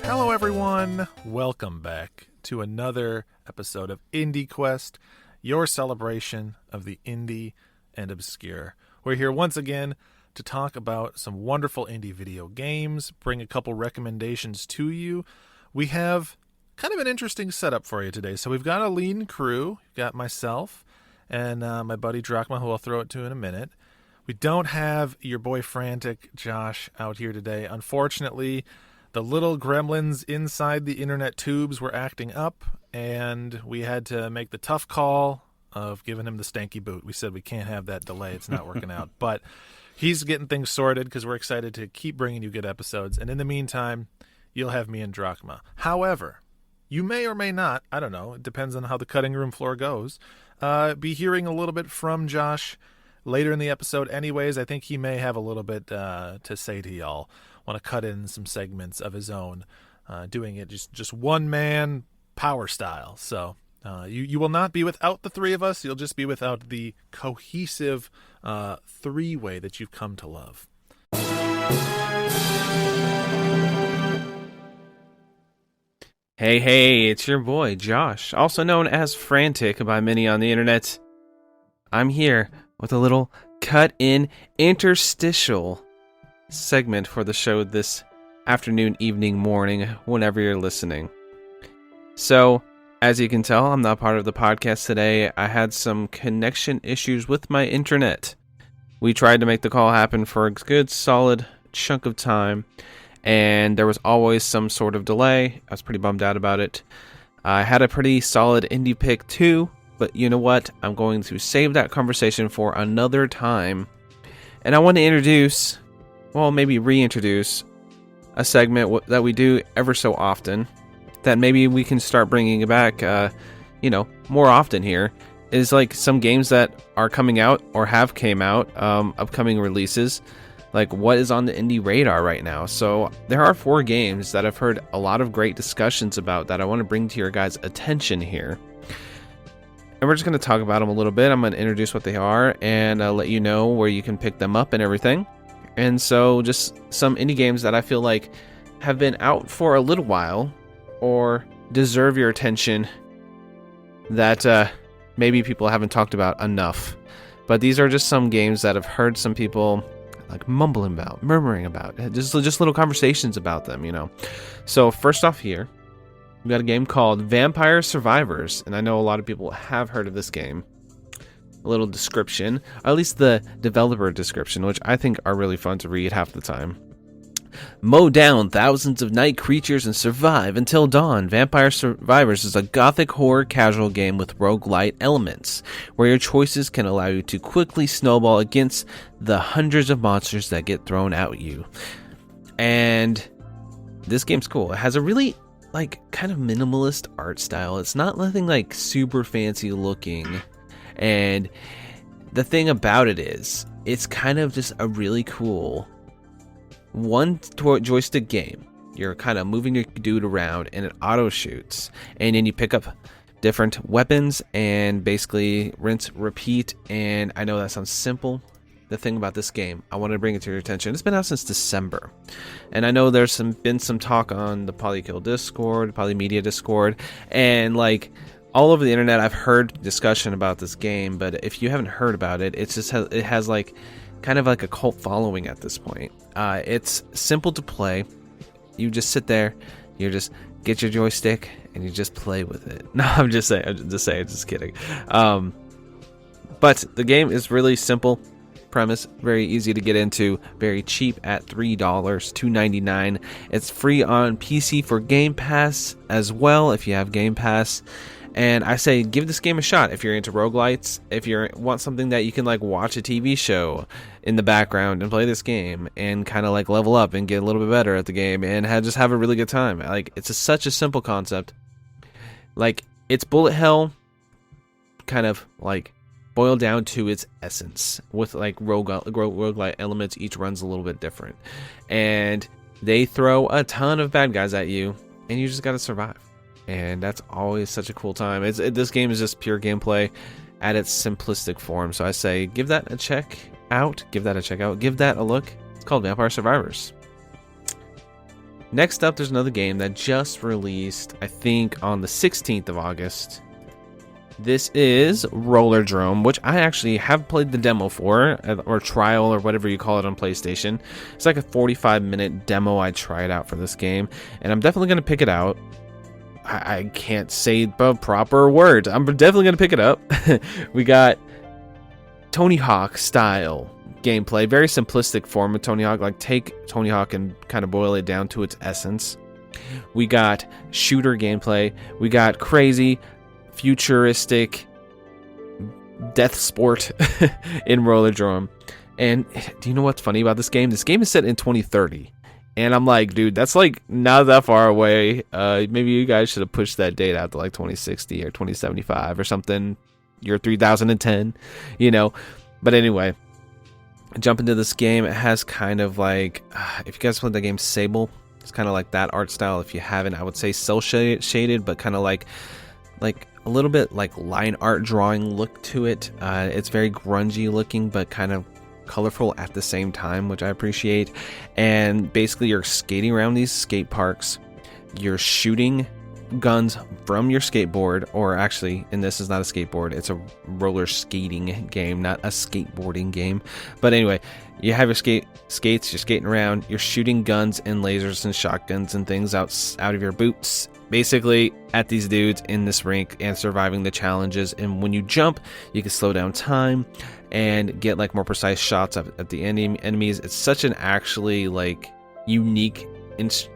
Hello everyone, welcome back to another episode of Indie Quest, your celebration of the indie and obscure. We're here once again to talk about some wonderful indie video games, bring a couple recommendations to you. We have kind of an interesting setup for you today. So we've got a lean crew. We've got myself and my buddy Drachma, who I'll throw it to in a minute. We don't have your boy Frantic-Josh out here today. Unfortunately, the little gremlins inside the internet tubes were acting up, and we had to make the tough call of giving him the stanky boot. We said we can't have that delay. It's not working out. But he's getting things sorted because we're excited to keep bringing you good episodes. And in the meantime, you'll have me and Drachma. However, you may or may not, I don't know, it depends on how the cutting room floor goes, be hearing a little bit from Josh later in the episode anyways. I think he may have a little bit to say to y'all. Want to cut in some segments of his own, doing it just one man power style. So you will not be without the three of us. You'll just be without the cohesive three-way that you've come to love. Hey, it's your boy Josh, also known as Frantic by many on the internet. I'm here with a little cut-in interstitial segment for the show this afternoon, evening, morning, whenever you're listening. So, as you can tell, I'm not part of the podcast today. I had some connection issues with my internet. We tried to make the call happen for a good solid chunk of time, and there was always some sort of delay. I was pretty bummed out about it. I had a pretty solid indie pick too, but you know what? I'm going to save that conversation for another time. And I want to introduce, well, maybe reintroduce a segment that we do ever so often that maybe we can start bringing back, more often here, is like some games that are coming out or have came out, upcoming releases, like what is on the indie radar right now. So there are 4 games that I've heard a lot of great discussions about that I want to bring to your guys' attention here. And we're just going to talk about them a little bit. I'm going to introduce what they are and let you know where you can pick them up and everything. And so just some indie games that I feel like have been out for a little while or deserve your attention that maybe people haven't talked about enough. But these are just some games that I've heard some people like mumbling about, murmuring about, just little conversations about them, you know. So first off here, we've got a game called Vampire Survivors, and I know a lot of people have heard of this game. A little description, or at least the developer description, which I think are really fun to read half the time. Mow down thousands of night creatures and survive until dawn. Vampire Survivors is a gothic horror casual game with roguelite elements, where your choices can allow you to quickly snowball against the hundreds of monsters that get thrown at you. And this game's cool. It has a really kind of minimalist art style. It's not nothing like super fancy looking. And the thing about it is, it's kind of just a really cool one joystick game. You're kind of moving your dude around and it auto shoots, and then you pick up different weapons and basically rinse, repeat. And I know that sounds simple. The thing about this game, I want to bring it to your attention. It's been out since December, and I know there's been some talk on the Polymedia Discord, and all over the internet, I've heard discussion about this game. But if you haven't heard about it, it has kind of like a cult following at this point. It's simple to play. You just sit there, you just get your joystick, and you just play with it. No, I'm just kidding. But the game is really simple premise, very easy to get into, very cheap at $3, $2.99. It's free on PC for Game Pass as well if you have Game Pass. And I say give this game a shot if you're into roguelites, if you want something that you can watch a TV show in the background and play this game and kind of level up and get a little bit better at the game and just have a really good time. It's such a simple concept. It's bullet hell kind of boiled down to its essence with roguelite elements. Each runs a little bit different, and they throw a ton of bad guys at you, and you just got to survive. And that's always such a cool time. This game is just pure gameplay at its simplistic form. So I say give that a check out. Give that a look. It's called Vampire Survivors. Next up, there's another game that just released, I think, on the 16th of August. This is Rollerdrome, which I actually have played the demo for, or trial, or whatever you call it on PlayStation. It's like a 45-minute demo I tried out for this game, and I'm definitely going to pick it out. I can't say the proper words. I'm definitely going to pick it up. We got Tony Hawk style gameplay, very simplistic form of Tony Hawk, like take Tony Hawk and kind of boil it down to its essence. We got shooter gameplay. We got crazy futuristic death sport in Rollerdrome. And do you know what's funny about this game? This game is set in 2030. And I'm like, dude, that's like not that far away. Maybe you guys should have pushed that date out to like 2060 or 2075 or something. Year 3010, you know. But anyway, jump into this game. It has kind of like, if you guys played the game Sable, it's kind of like that art style. If you haven't, I would say cel shaded, but kind of like a little bit like line art drawing look to it. It's very grungy looking, but kind of colorful at the same time, which I appreciate. And basically you're skating around these skate parks. You're shooting guns from your skateboard, or actually, and this is not a skateboard, it's a roller skating game, not a skateboarding game. But anyway, you have your skates, you're skating around, you're shooting guns and lasers and shotguns and things out of your boots, basically at these dudes in this rink, and surviving the challenges. And when you jump, you can slow down time and get like more precise shots at the enemies. It's such an actually like unique,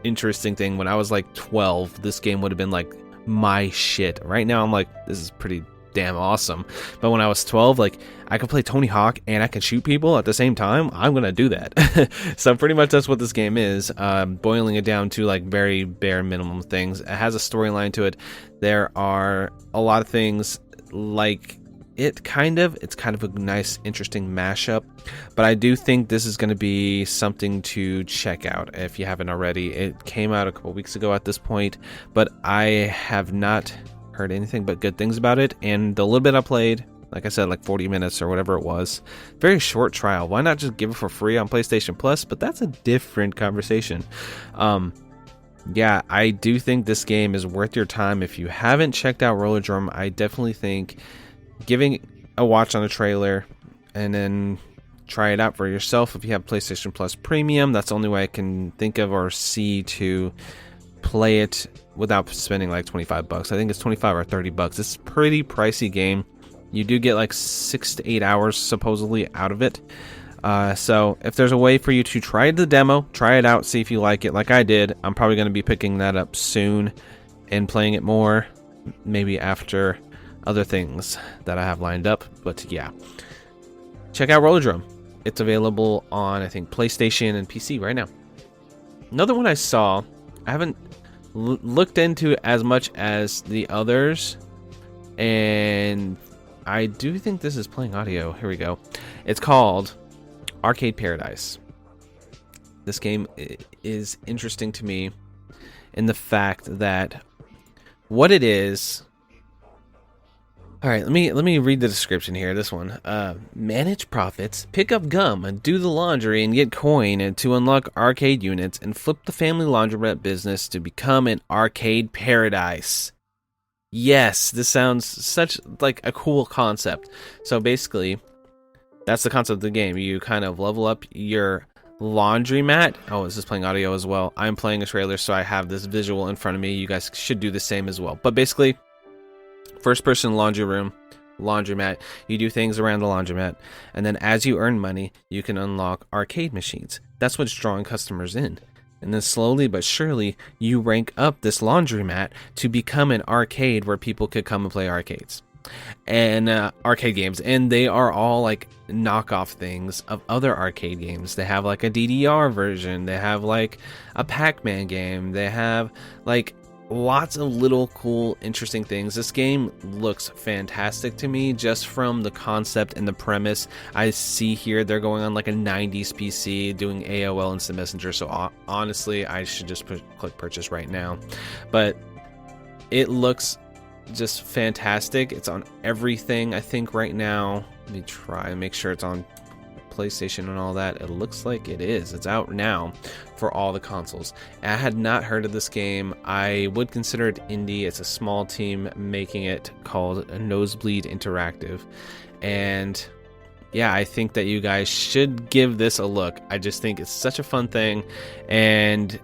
interesting thing. When I was like 12, this game would have been like my shit. Right now I'm like, this is pretty damn awesome. But when I was 12, like, I could play Tony Hawk and I can shoot people at the same time. I'm gonna do that. So pretty much that's what this game is, boiling it down to like very bare minimum things. It has a storyline to it. There are a lot of things like it's kind of a nice, interesting mashup. But I do think this is going to be something to check out if you haven't already. It came out a couple weeks ago at this point, but I have not heard anything but good things about it. And the little bit I played, like I said, like 40 minutes or whatever it was, very short trial. Why not just give it for free on PlayStation Plus? But that's a different conversation. Yeah, I do think this game is worth your time. If you haven't checked out Rollerdrome, I definitely think giving a watch on a trailer and then try it out for yourself. If you have PlayStation Plus Premium, that's the only way I can think of or see to play it without spending like $25. I think it's 25 or $30. It's a pretty pricey game. You do get like 6 to 8 hours supposedly out of it. So if there's a way for you to try the demo, try it out, see if you like it like I did, I'm probably going to be picking that up soon and playing it more, maybe after other things that I have lined up. But yeah, check out Rollerdrome. It's available on, I think, PlayStation and PC right now. Another one I saw, I haven't looked into as much as the others, and I do think this is playing audio. Here we go. It's called Arcade Paradise. This game is interesting to me in the fact that what it is. All right, let me read the description here. This one, manage profits, pick up gum, and do the laundry, and get coin, and to unlock arcade units, and flip the family laundromat business to become an arcade paradise. Yes, this sounds such like a cool concept. So basically, that's the concept of the game. You kind of level up your laundromat. Oh, is this playing audio as well? I'm playing a trailer, so I have this visual in front of me. You guys should do the same as well. But basically, first person laundry room, laundromat. You do things around the laundromat, and then as you earn money, you can unlock arcade machines. That's what's drawing customers in. And then slowly but surely, you rank up this laundromat to become an arcade where people could come and play arcades and arcade games. And they are all like knockoff things of other arcade games. They have like a DDR version. They have like a Pac-Man game. They have like lots of little cool interesting things. This game looks fantastic to me just from the concept and the premise. I see here they're going on like a 90s PC doing AOL Instant Messenger, so honestly I should just click purchase right now. But it looks just fantastic. It's on everything I think right now. Let me try and make sure it's on PlayStation and all that. It looks like it is. It's out now for all the consoles. I had not heard of this game. I would consider it indie. It's a small team making it, called Nosebleed Interactive. And yeah, I think that you guys should give this a look. I just think it's such a fun thing, and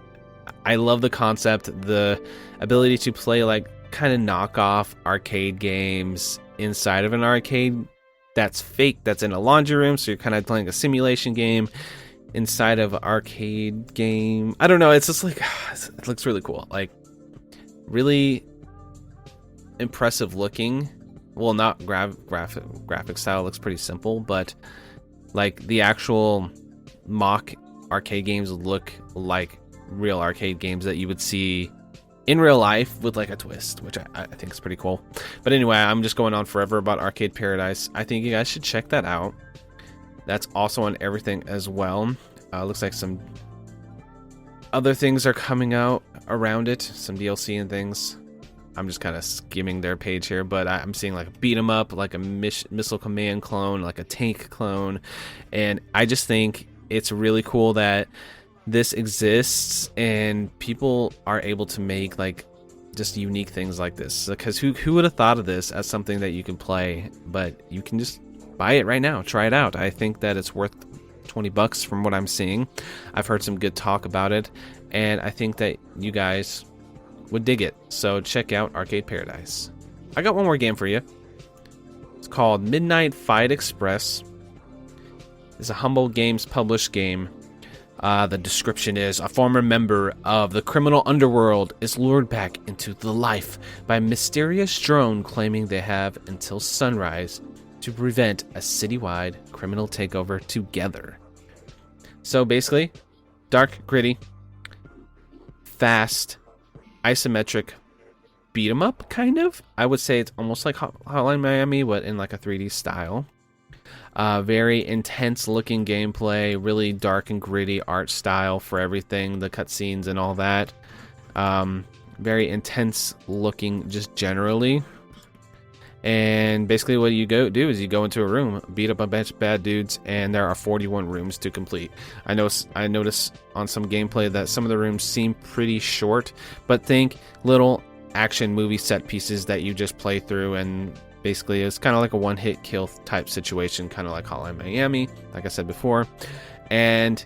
I love the concept, the ability to play like kind of knockoff arcade games inside of an arcade that's fake, that's in a laundry room, so you're kind of playing a simulation game inside of an arcade game. I don't know, it's just like, it looks really cool, like really impressive looking. Well, not graphic style, looks pretty simple, but like the actual mock arcade games look like real arcade games that you would see in real life with like a twist, which I think is pretty cool. But anyway, I'm just going on forever about Arcade Paradise. I think you guys should check that out. That's also on everything as well. Looks like some other things are coming out around it, some DLC and things. I'm just kind of skimming their page here, but I'm seeing like a beat 'em up, like a Missile Command clone, like a tank clone, and I just think it's really cool that this exists and people are able to make like just unique things like this. Because who would have thought of this as something that you can play, but you can just buy it right now, try it out. I think that it's worth $20 from what I'm seeing. I've heard some good talk about it, and I think that you guys would dig it. So check out Arcade Paradise. I got one more game for you. It's called Midnight Fight Express. It's a Humble Games published game. The description is: a former member of the criminal underworld is lured back into the life by a mysterious drone claiming they have until sunrise to prevent a citywide criminal takeover together. So basically, dark, gritty, fast, isometric beat 'em up, kind of. I would say it's almost like Hotline Miami, but in like a 3D style. Very intense looking gameplay, really dark and gritty art style for everything, the cutscenes and all that. Very intense looking just generally. And basically what you do is you go into a room, beat up a bunch of bad dudes, and there are 41 rooms to complete. I notice on some gameplay that some of the rooms seem pretty short, but think little action movie set pieces that you just play through, and basically it's kind of like a one-hit kill type situation, kind of like Hotline Miami, like I said before. And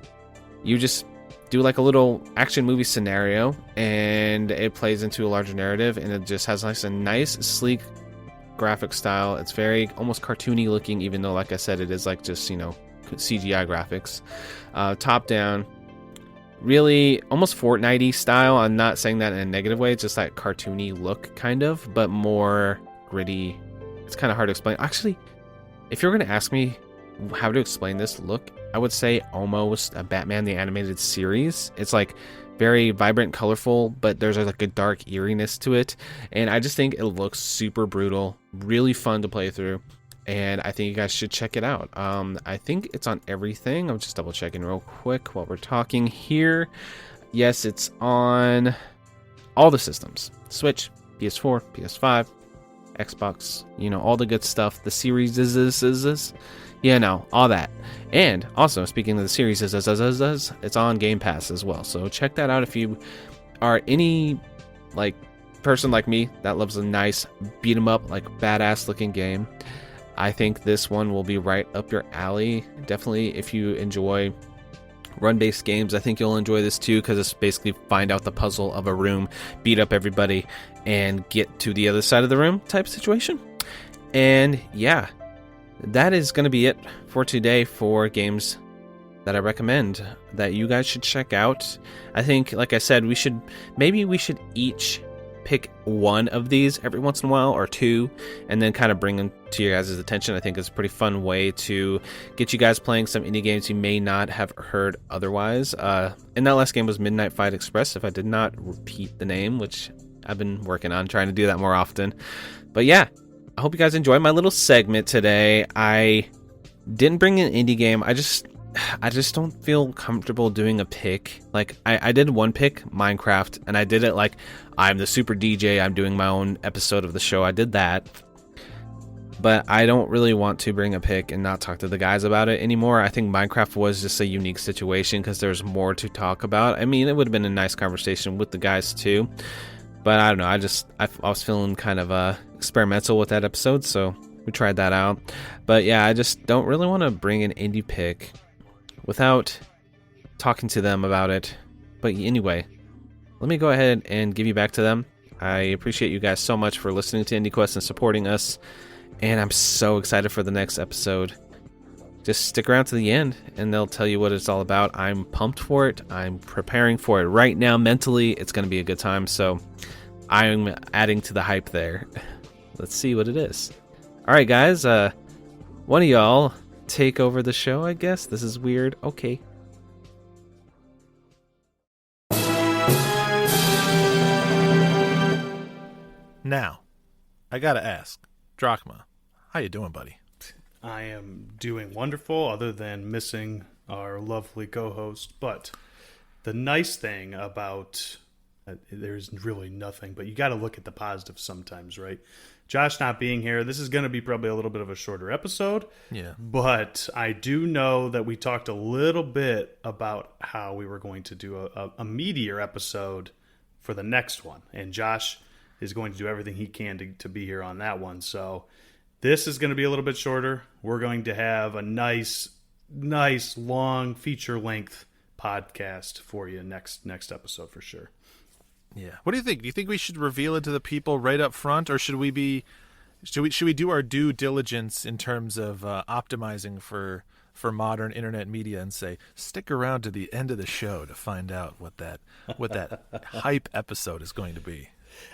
you just do like a little action movie scenario, and it plays into a larger narrative, and it just has like a nice, sleek graphic style. It's very almost cartoony looking, even though, like I said, it is like just, CGI graphics. Top down, really almost Fortnite-y style. I'm not saying that in a negative way, it's just that cartoony look kind of, but more gritty. It's kind of hard to explain. Actually, if you're going to ask me how to explain this look, I would say almost a Batman the Animated Series. It's like very vibrant, colorful, but there's like a dark eeriness to it, and I just think it looks super brutal, really fun to play through, and I think you guys should check it out. I think it's on everything. I'm just double checking real quick while we're talking here. Yes, it's on all the systems: Switch, PS4, PS5, Xbox, all the good stuff. The series is all that. And also, speaking of the series, it's on Game Pass as well. So check that out if you are any person like me that loves a nice beat 'em up, like badass looking game. I think this one will be right up your alley. Definitely, if you enjoy run-based games, I think you'll enjoy this too, because it's basically find out the puzzle of a room, beat up everybody, and get to the other side of the room type situation. And yeah, that is going to be it for today for games that I recommend that you guys should check out. I think, like I said, we should each pick one of these every once in a while, or two, and then kind of bring them to your guys' attention. I think it's a pretty fun way to get you guys playing some indie games you may not have heard otherwise. And that last game was Midnight Fight Express, if I did not repeat the name, which I've been working on trying to do that more often. But yeah, I hope you guys enjoyed my little segment today. I didn't bring an indie game. I just don't feel comfortable doing a pick. Like, I did one pick, Minecraft, and I did it like I'm the super DJ. I'm doing my own episode of the show. I did that. but I don't really want to bring a pick and not talk to the guys about it anymore. I think Minecraft was just a unique situation because there's more to talk about. I mean, it would have been a nice conversation with the guys too, but I don't know. I was feeling kind of experimental with that episode, so we tried that out. But yeah, I just don't really want to bring an indie pick without talking to them about it. But anyway, let me go ahead and give you back to them. I appreciate you guys so much for listening to IndieQuest and supporting us, and I'm so excited for the next episode. Just stick around to the end, and they'll tell you what it's all about. I'm pumped for it. I'm preparing for it right now. Mentally, it's going to be a good time, so I'm adding to the hype there. Let's see what it is. All right, guys, one of y'all take over the show, I guess. This is weird. Okay. Now, I gotta ask, Drachma, how you doing, buddy? I am doing wonderful, other than missing our lovely co-host. But the nice thing about there's really nothing, but you got to look at the positive sometimes, right? Josh not being here, this is going to be probably a little bit of a shorter episode. Yeah. But I do know that we talked a little bit about how we were going to do a meteor episode for the next one. And Josh is going to do everything he can to be here on that one. So this is going to be a little bit shorter. We're going to have a nice, long feature-length podcast for you next episode for sure. Yeah. What do you think? Do you think we should reveal it to the people right up front, or should we do our due diligence in terms of optimizing for modern internet media and say, stick around to the end of the show to find out what that hype episode is going to be?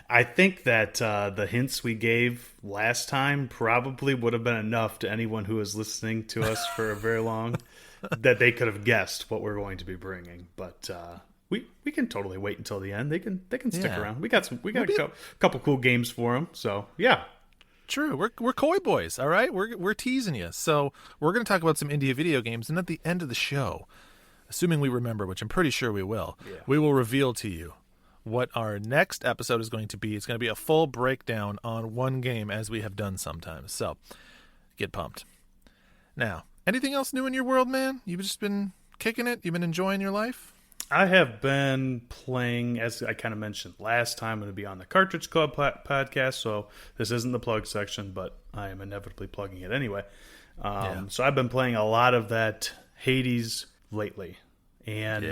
I think that the hints we gave last time probably would have been enough to anyone who was listening to us for a very long that they could have guessed what we're going to be bringing. But we can totally wait until the end. They can stick around. We got a couple cool games for them. So yeah, true. We're coy boys. All right, we're teasing you. So we're going to talk about some indie video games, and at the end of the show, assuming we remember, which I'm pretty sure we will, we will reveal to you what our next episode is going to be. It's going to be a full breakdown on one game, as we have done sometimes. So get pumped. Now, anything else new in your world, man? You've just been kicking it? You've been enjoying your life? I have been playing, as I kind of mentioned last time, I'm going to be on the Cartridge Club podcast, so this isn't the plug section, but I am inevitably plugging it anyway. So I've been playing a lot of that Hades lately. And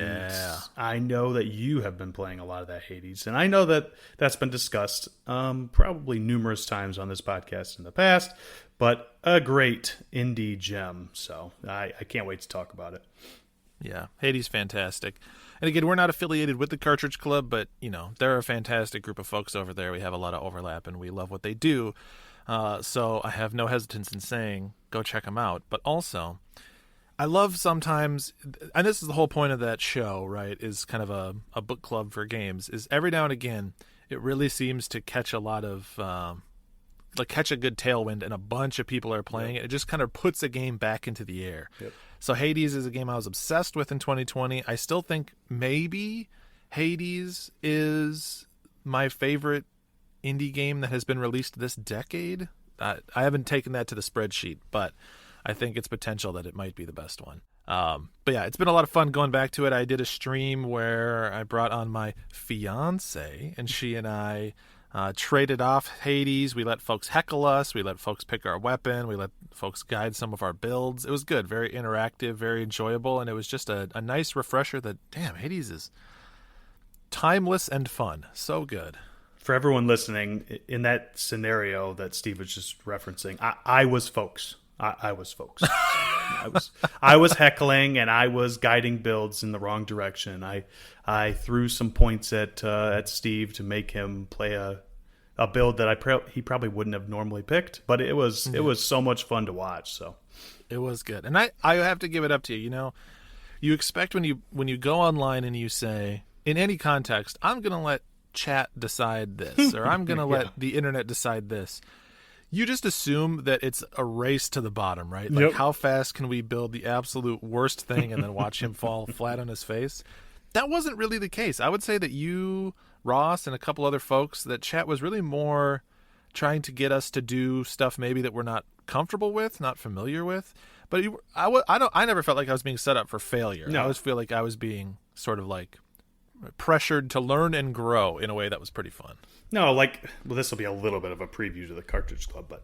I know that you have been playing a lot of that Hades, and I know that that's been discussed probably numerous times on this podcast in the past, but a great indie gem, so I can't wait to talk about it. Yeah, Hades fantastic. And again, we're not affiliated with the Cartridge Club, but they're a fantastic group of folks over there. We have a lot of overlap, and we love what they do. So I have no hesitance in saying go check them out. But also, I love sometimes, and this is the whole point of that show, right, is kind of a book club for games, is every now and again, it really seems to catch a lot of, catch a good tailwind, and a bunch of people are playing it. It just kind of puts a game back into the air. Yep. So Hades is a game I was obsessed with in 2020. I still think maybe Hades is my favorite indie game that has been released this decade. I haven't taken that to the spreadsheet, but I think it's potential that it might be the best one. But yeah, it's been a lot of fun going back to it. I did a stream where I brought on my fiance, and she and I traded off Hades. We let folks heckle us. We let folks pick our weapon. We let folks guide some of our builds. It was good, very interactive, very enjoyable, and it was just a nice refresher that, damn, Hades is timeless and fun. So good. For everyone listening, in that scenario that Steve was just referencing, I was folks. I was folks. I was heckling, and I was guiding builds in the wrong direction. I threw some points at Steve to make him play a build that he probably wouldn't have normally picked, but it was so much fun to watch. So it was good, and I have to give it up to you. You expect when you go online and you say, in any context, I'm going to let chat decide this, or I'm going to let the internet decide this. You just assume that it's a race to the bottom, right? Like, how fast can we build the absolute worst thing and then watch him fall flat on his face? That wasn't really the case. I would say that you, Ross, and a couple other folks, that chat was really more trying to get us to do stuff maybe that we're not comfortable with, not familiar with. But I never felt like I was being set up for failure. No. I always feel like I was being sort of like pressured to learn and grow in a way that was pretty fun. No, like, well, this will be a little bit of a preview to the Cartridge Club, but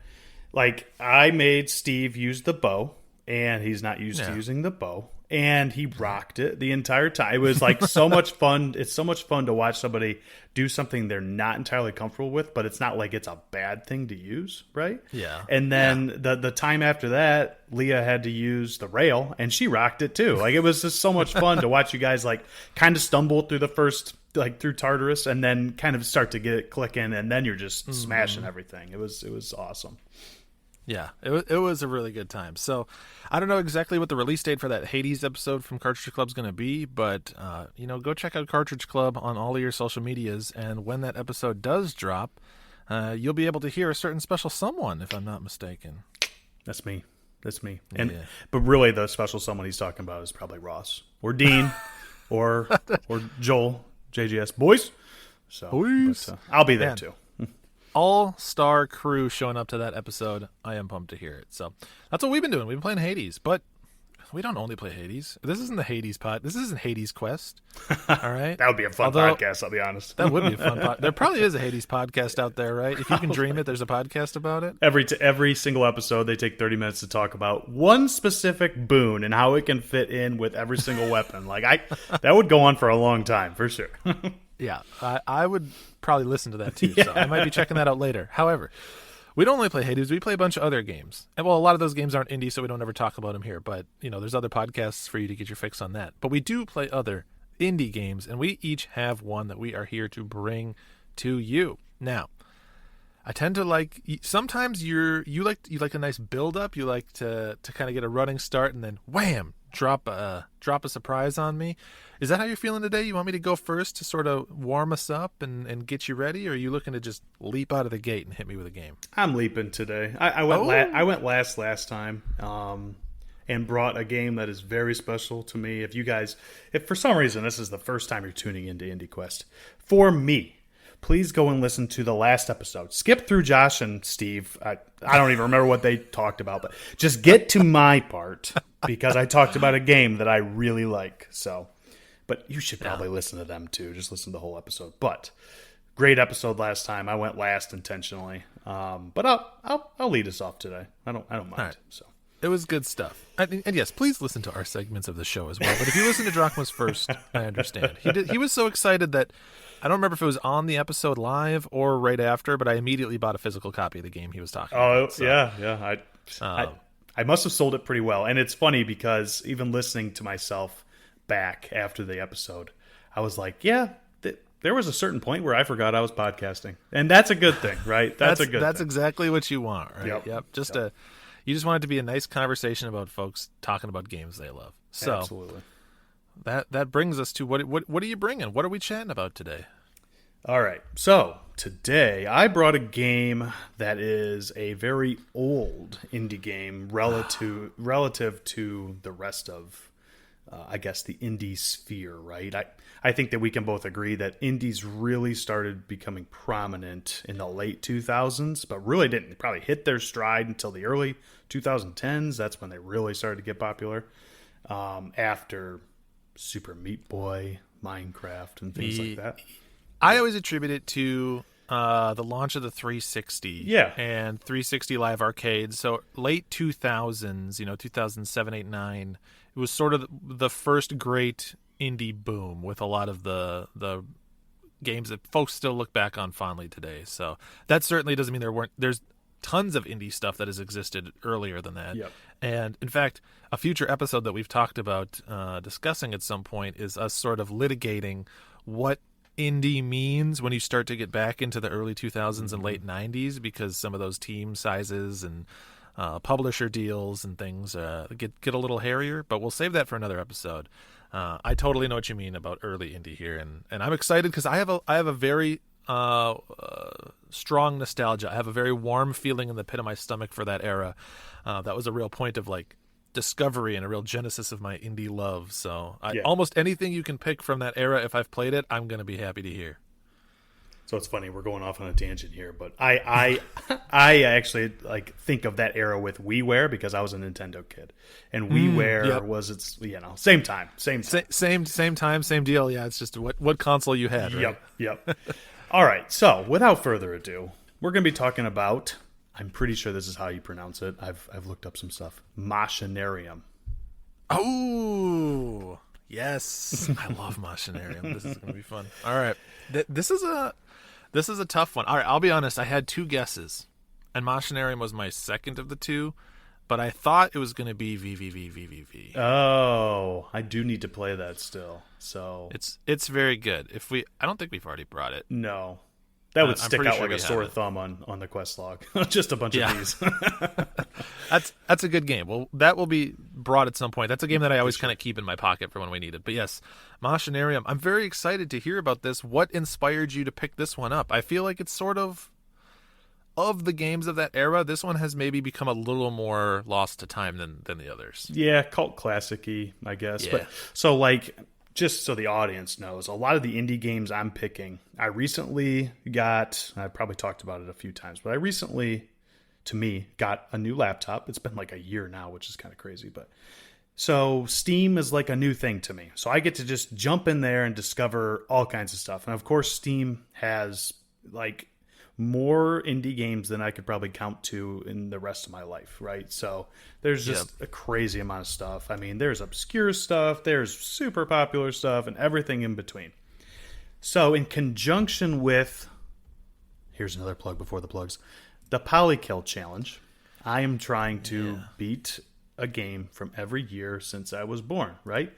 like, I made Steve use the bow, and he's not used to using the bow, and he rocked it the entire time. It was like so much fun. It's so much fun to watch somebody do something they're not entirely comfortable with, but it's not like it's a bad thing to use, right? Yeah. And then the time after that, Leah had to use the rail, and she rocked it too. Like, it was just so much fun to watch you guys like kind of stumble through the first, like through Tartarus, and then kind of start to get it clicking, and then you're just smashing everything. It was awesome. Yeah, it was a really good time. So I don't know exactly what the release date for that Hades episode from Cartridge Club is going to be, but go check out Cartridge Club on all of your social medias, and when that episode does drop, you'll be able to hear a certain special someone, if I'm not mistaken. That's me. Yeah. And but really, the special someone he's talking about is probably Ross or Dean or Joel, JGS boys. So Boys. but, I'll be there Man. too. All-star crew showing up to that episode. I am pumped to hear it. So that's what we've been doing. We've been playing Hades, but we don't only play Hades. This isn't the Hades pod. This isn't Hades Quest. All right? That would be a fun podcast, I'll be honest. That would be a fun podcast. There probably is a Hades podcast out there, right? If you can dream it, there's a podcast about it. Every single episode, they take 30 minutes to talk about one specific boon and how it can fit in with every single weapon. Like, that would go on for a long time, for sure. Yeah, I would probably listen to that too, so I might be checking that out later. However, we don't only play Hades, we play a bunch of other games. And, well, a lot of those games aren't indie, so we don't ever talk about them here, but, there's other podcasts for you to get your fix on that. But we do play other indie games, and we each have one that we are here to bring to you. Now, I tend to like, sometimes you like a nice build-up, you like to kind of get a running start, and then, wham, drop a surprise on me. Is that how you're feeling today? You want me to go first to sort of warm us up and get you ready, or are you looking to just leap out of the gate and hit me with a game? I'm leaping today. I went last time, and brought a game that is very special to me. If for some reason this is the first time you're tuning into IndieQuest, for me, please go and listen to the last episode. Skip through Josh and Steve. I don't even remember what they talked about, but just get to my part because I talked about a game that I really like. So, but you should probably listen to them too. Just listen to the whole episode. But great episode last time. I went last intentionally, but I'll lead us off today. I don't mind. Right. So. It was good stuff. And yes, please listen to our segments of the show as well. But if you listen to Drachma's first, I understand. He was so excited that I don't remember if it was on the episode live or right after, but I immediately bought a physical copy of the game he was talking about. So, yeah. I must have sold it pretty well. And it's funny because even listening to myself back after the episode, I was like, there was a certain point where I forgot I was podcasting. And that's a good thing, right? That's exactly what you want, right? Yep. You just want it to be a nice conversation about folks talking about games they love. So absolutely. That brings us to what are you bringing? What are we chatting about today? All right. So today I brought a game that is a very old indie game relative to the rest of, I guess, the indie sphere, right? I think that we can both agree that indies really started becoming prominent in the late 2000s, but really didn't probably hit their stride until the early 2010s. That's when they really started to get popular, after Super Meat Boy, Minecraft, and things like that. I always attribute it to the launch of the 360 and 360 Live Arcade. So late 2000s, 2007, 8, 9, it was sort of the first great indie boom with a lot of the games that folks still look back on fondly today. So that certainly doesn't mean there's tons of indie stuff that has existed earlier than that. Yep. And in fact, a future episode that we've talked about discussing at some point is us sort of litigating what indie means when you start to get back into the early 2000s and late 90s, because some of those team sizes and publisher deals and things get a little hairier, but we'll save that for another episode. I totally know what you mean about early indie here, and I'm excited because I have a very strong nostalgia. I have a very warm feeling in the pit of my stomach for that era. That was a real point of like discovery and a real genesis of my indie love. So almost anything you can pick from that era, if I've played it, I'm going to be happy to hear. So it's funny, we're going off on a tangent here, but I actually like think of that era with WiiWare because I was a Nintendo kid, and WiiWare was same time. Same time, same deal. Yeah, it's just what console you had. Right? Yep. All right, so without further ado, we're going to be talking about. I'm pretty sure this is how you pronounce it. I've looked up some stuff. Machinarium. Oh yes, I love Machinarium. This is going to be fun. All right, this is a tough one. All right, I'll be honest. I had two guesses, and Machinarium was my second of the two, but I thought it was going to be VVV. Oh, I do need to play that still. So it's very good. I don't think we've already brought it. No, that would stick out sure like a sore thumb on the quest log. Just a bunch of these. That's a good game. Well, that will be brought at some point. That's a game that I always kind of keep in my pocket for when we need it. But yes, Machinarium. I'm very excited to hear about this. What inspired you to pick this one up? I feel like it's sort of the games of that era, this one has maybe become a little more lost to time than the others. Yeah, cult classic-y, I guess. Yeah. But so like just so the audience knows, a lot of the indie games I'm picking, I recently got, I've probably talked about it a few times, but I recently, to me, got a new laptop. It's been like a year now, which is kind of crazy. But so Steam is like a new thing to me. So I get to just jump in there and discover all kinds of stuff. And of course, Steam has like more indie games than I could probably count to in the rest of my life, right? So there's just a crazy amount of stuff. I mean, there's obscure stuff, there's super popular stuff, and everything in between. So in conjunction with, here's another plug before the plugs, the Polykill Challenge, I am trying to beat a game from every year since I was born, right?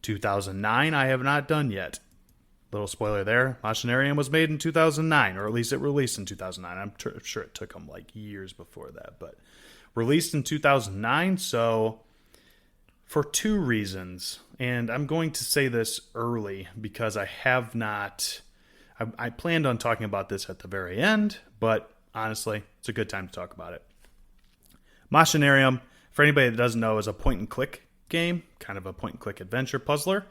2009 I have not done yet. Little spoiler there, Machinarium was made in 2009, or at least it released in 2009. I'm sure it took them like years before that, but released in 2009. So for two reasons, and I'm going to say this early because I have not, I planned on talking about this at the very end, but honestly, it's a good time to talk about it. Machinarium, for anybody that doesn't know, is a point-and-click game, kind of a point-and-click adventure puzzler.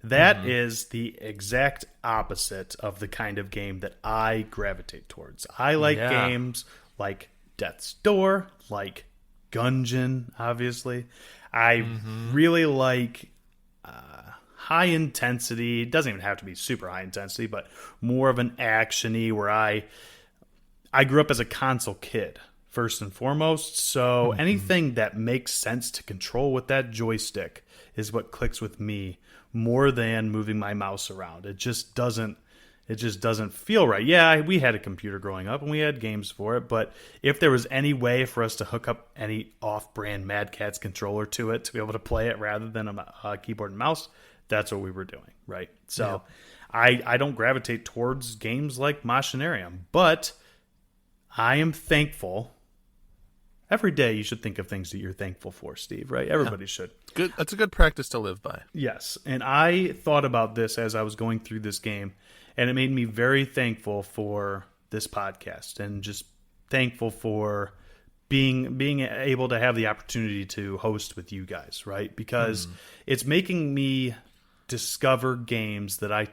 That is the exact opposite of the kind of game that I gravitate towards. I like games like Death's Door, like Gungeon, obviously. I really like high intensity. It doesn't even have to be super high intensity, but more of an action-y where I grew up as a console kid, first and foremost. So anything that makes sense to control with that joystick is what clicks with me more than moving my mouse around. It just doesn't feel right. Yeah, we had a computer growing up and we had games for it, but if there was any way for us to hook up any off-brand Mad Catz controller to it to be able to play it rather than a keyboard and mouse, that's what we were doing, right? So I don't gravitate towards games like Machinarium, but I am thankful. Every day you should think of things that you're thankful for, Steve, right? Everybody should. Good. That's a good practice to live by. Yes. And I thought about this as I was going through this game, and it made me very thankful for this podcast and just thankful for being able to have the opportunity to host with you guys, right? Because it's making me discover games that I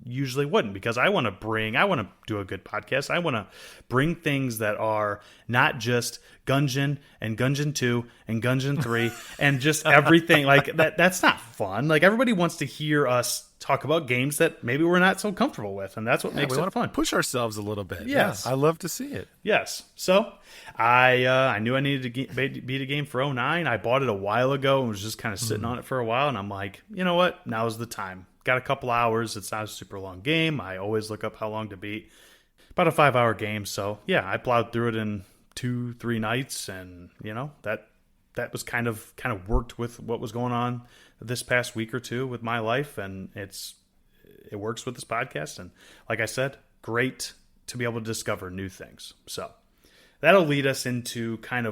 usually wouldn't, because I want to do a good podcast. I want to bring things that are not just Gungeon and Gungeon 2 and Gungeon 3 and just everything like that. That's not fun. Like, everybody wants to hear us talk about games that maybe we're not so comfortable with, and that's what makes it fun. Push ourselves a little bit. Yes. Yeah, I love to see it. Yes. So I knew I needed to beat a game for 09. I bought it a while ago and was just kind of sitting on it for a while, and I'm like, you know what? Now's the time. Got a couple hours. It's not a super long game. I always look up how long to beat. About a 5-hour game. So yeah, I plowed through it in 2-3 nights, and that was kind of worked with what was going on this past week or two with my life, and it works with this podcast. And like I said, great to be able to discover new things. So that'll lead us into I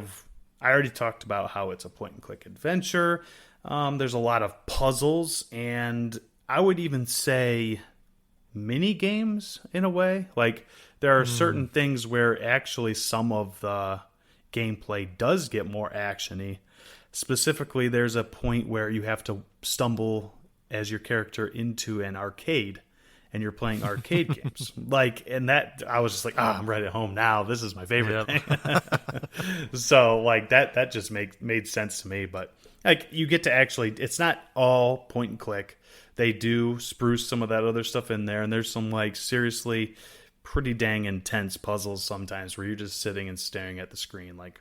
already talked about how it's a point-and-click adventure. There's a lot of puzzles, and I would even say mini games in a way. Like, there are certain things where actually some of the gameplay does get more action-y. Specifically, there's a point where you have to stumble as your character into an arcade, and you're playing arcade games. Like, and that I was just like, I'm right at home now. This is my favorite thing. So like that just made sense to me. But like you get to actually, it's not all point and click. They do spruce some of that other stuff in there, and there's some like seriously pretty dang intense puzzles sometimes where you're just sitting and staring at the screen like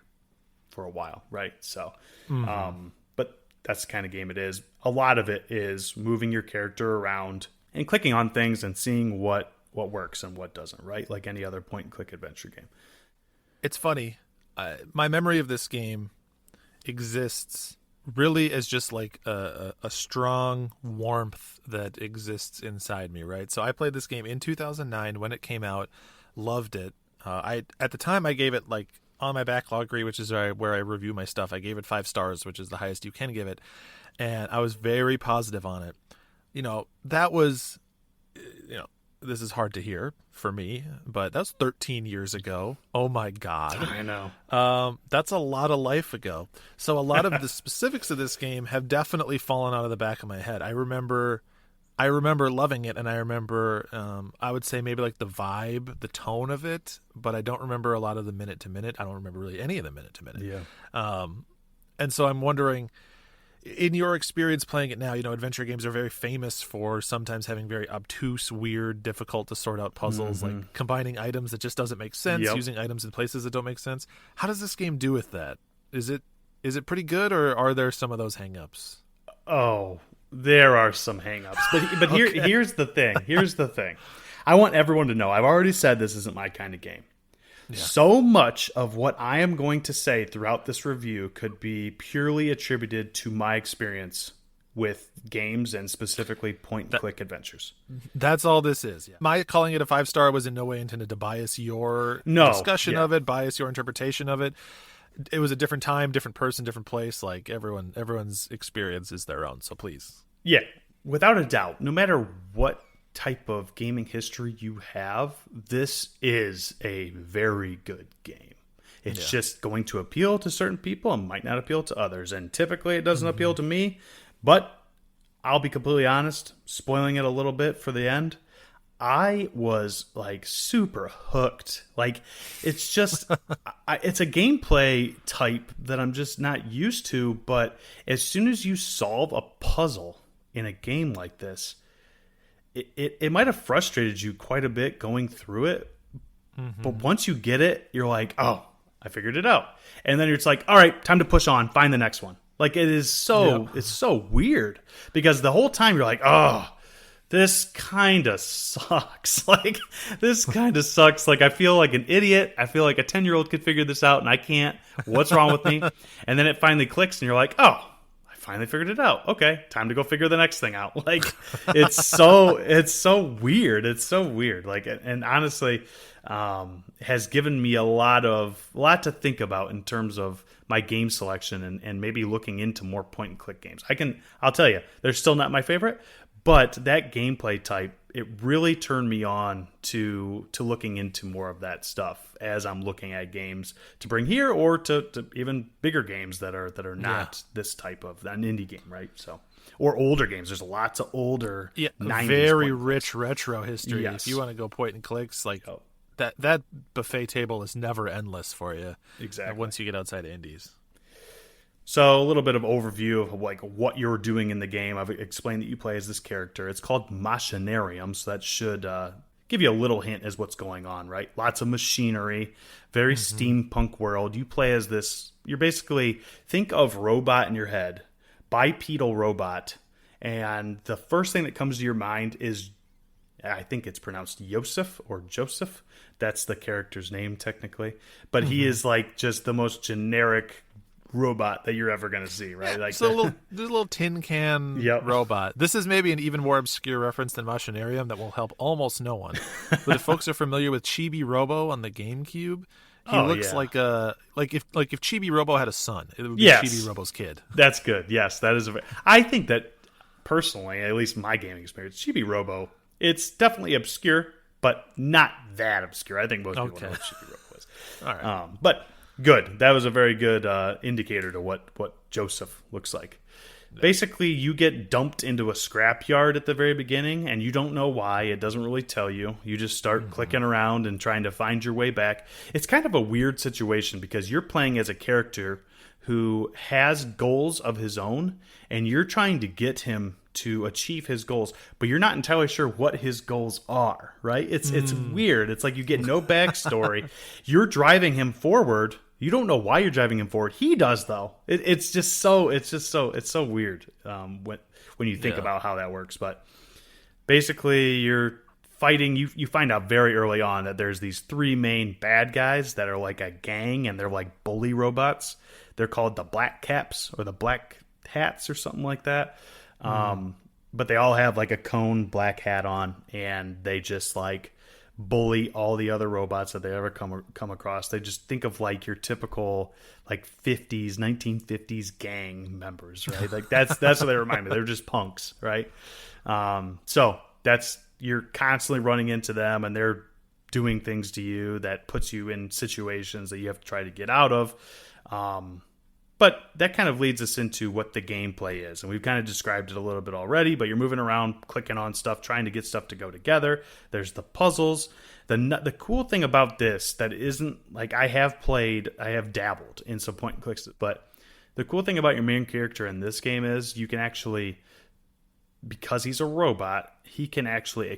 for a while, right? So, but that's the kind of game it is. A lot of it is moving your character around and clicking on things and seeing what works and what doesn't, right? Like any other point and click adventure game. It's funny. My memory of this game exists really as just like a strong warmth that exists inside me, right? So I played this game in 2009 when it came out, loved it. At the time I gave it like on my backloggery, which is where I review my stuff, I gave it 5 stars, which is the highest you can give it, and I was very positive on it. That was, this is hard to hear for me, but that's 13 years ago. Oh my God. I know. That's a lot of life ago. So a lot of the specifics of this game have definitely fallen out of the back of my head. I remember loving it, and I remember, I would say maybe like the vibe, the tone of it, but I don't remember a lot of the minute to minute. I don't remember really any of the minute to minute. Yeah. And so I'm wondering, in your experience playing it now, adventure games are very famous for sometimes having very obtuse, weird, difficult to sort out puzzles, like combining items that just doesn't make sense, using items in places that don't make sense. How does this game do with that? Is it pretty good, or are there some of those hang-ups? Oh, there are some hang-ups. But here's the thing. Here's the thing. I want everyone to know, I've already said this isn't my kind of game. Yeah. So much of what I am going to say throughout this review could be purely attributed to my experience with games and specifically point-and-click adventures. That's all this is. Yeah. My calling it a 5-star was in no way intended to bias your discussion of it, bias your interpretation of it. It was a different time, different person, different place. Like everyone's experience is their own. So please. Yeah, without a doubt, no matter what type of gaming history you have, this is a very good game. It's just going to appeal to certain people and might not appeal to others. And typically it doesn't appeal to me, but I'll be completely honest, spoiling it a little bit for the end, I was like super hooked. Like it's just, it's a gameplay type that I'm just not used to. But as soon as you solve a puzzle in a game like this, it might have frustrated you quite a bit going through it. But once you get it, you're like, oh, I figured it out. And then it's like, all right, time to push on, find the next one. Like it is so, it's so weird because the whole time you're like, oh, this kind of sucks. Like, this kind of sucks. Like, I feel like an idiot. I feel like a 10-year-old could figure this out, and I can't. What's wrong with me? And then it finally clicks, and you're like, oh, I finally figured it out. Okay, time to go figure the next thing out. Like, it's so weird. It's so weird. Like, and honestly, has given me a lot to think about in terms of my game selection and maybe looking into more point-and-click games. I'll tell you, they're still not my favorite. But that gameplay type, it really turned me on to looking into more of that stuff as I'm looking at games to bring here or to even bigger games that are not this type of an indie game, right? So, or older games. There's lots of older 90s very rich retro history. Yes. If you want to go point and clicks, like that buffet table is never endless for you. Exactly. Once you get outside of indies. So a little bit of overview of like what you're doing in the game. I've explained that you play as this character. It's called Machinarium, so that should give you a little hint as what's going on, right? Lots of machinery, very steampunk world. You play as this. You're basically, think of robot in your head, bipedal robot, and the first thing that comes to your mind is, I think it's pronounced Yosef or Joseph. That's the character's name technically, but he is like just the most generic robot that you're ever going to see, right? Like so there's a little tin can robot. This is maybe an even more obscure reference than Machinarium that will help almost no one. But if folks are familiar with Chibi Robo on the GameCube, he looks like if Chibi Robo had a son, it would be Chibi Robo's kid. That's good. Yes, that is. I think that personally, at least my gaming experience, Chibi Robo, it's definitely obscure, but not that obscure. I think most people know what Chibi Robo is. All right, but. Good. That was a very good indicator to what Joseph looks like. Basically, you get dumped into a scrapyard at the very beginning, and you don't know why. It doesn't really tell you. You just start clicking around and trying to find your way back. It's kind of a weird situation because you're playing as a character who has goals of his own, and you're trying to get him to achieve his goals, but you're not entirely sure what his goals are, right? It's weird. It's like you get no backstory. You're driving him forward. You don't know why you're driving him forward. He does, though. It's so weird when you think about how that works. But basically, you're fighting. You find out very early on that there's these 3 main bad guys that are like a gang, and they're like bully robots. They're called the Black Caps or the Black Hats or something like that. But they all have like a cone black hat on, and they just like bully all the other robots that they ever come across. They just think of like your typical like 1950s gang members, right? Like that's what they remind me. They're just punks, right? So you're constantly running into them, and they're doing things to you that puts you in situations that you have to try to get out of. But that kind of leads us into what the gameplay is. And we've kind of described it a little bit already, but you're moving around, clicking on stuff, trying to get stuff to go together. There's the puzzles. The cool thing about this that isn't like I have dabbled in some point and clicks, but the cool thing about your main character in this game is you can actually, because he's a robot, he can actually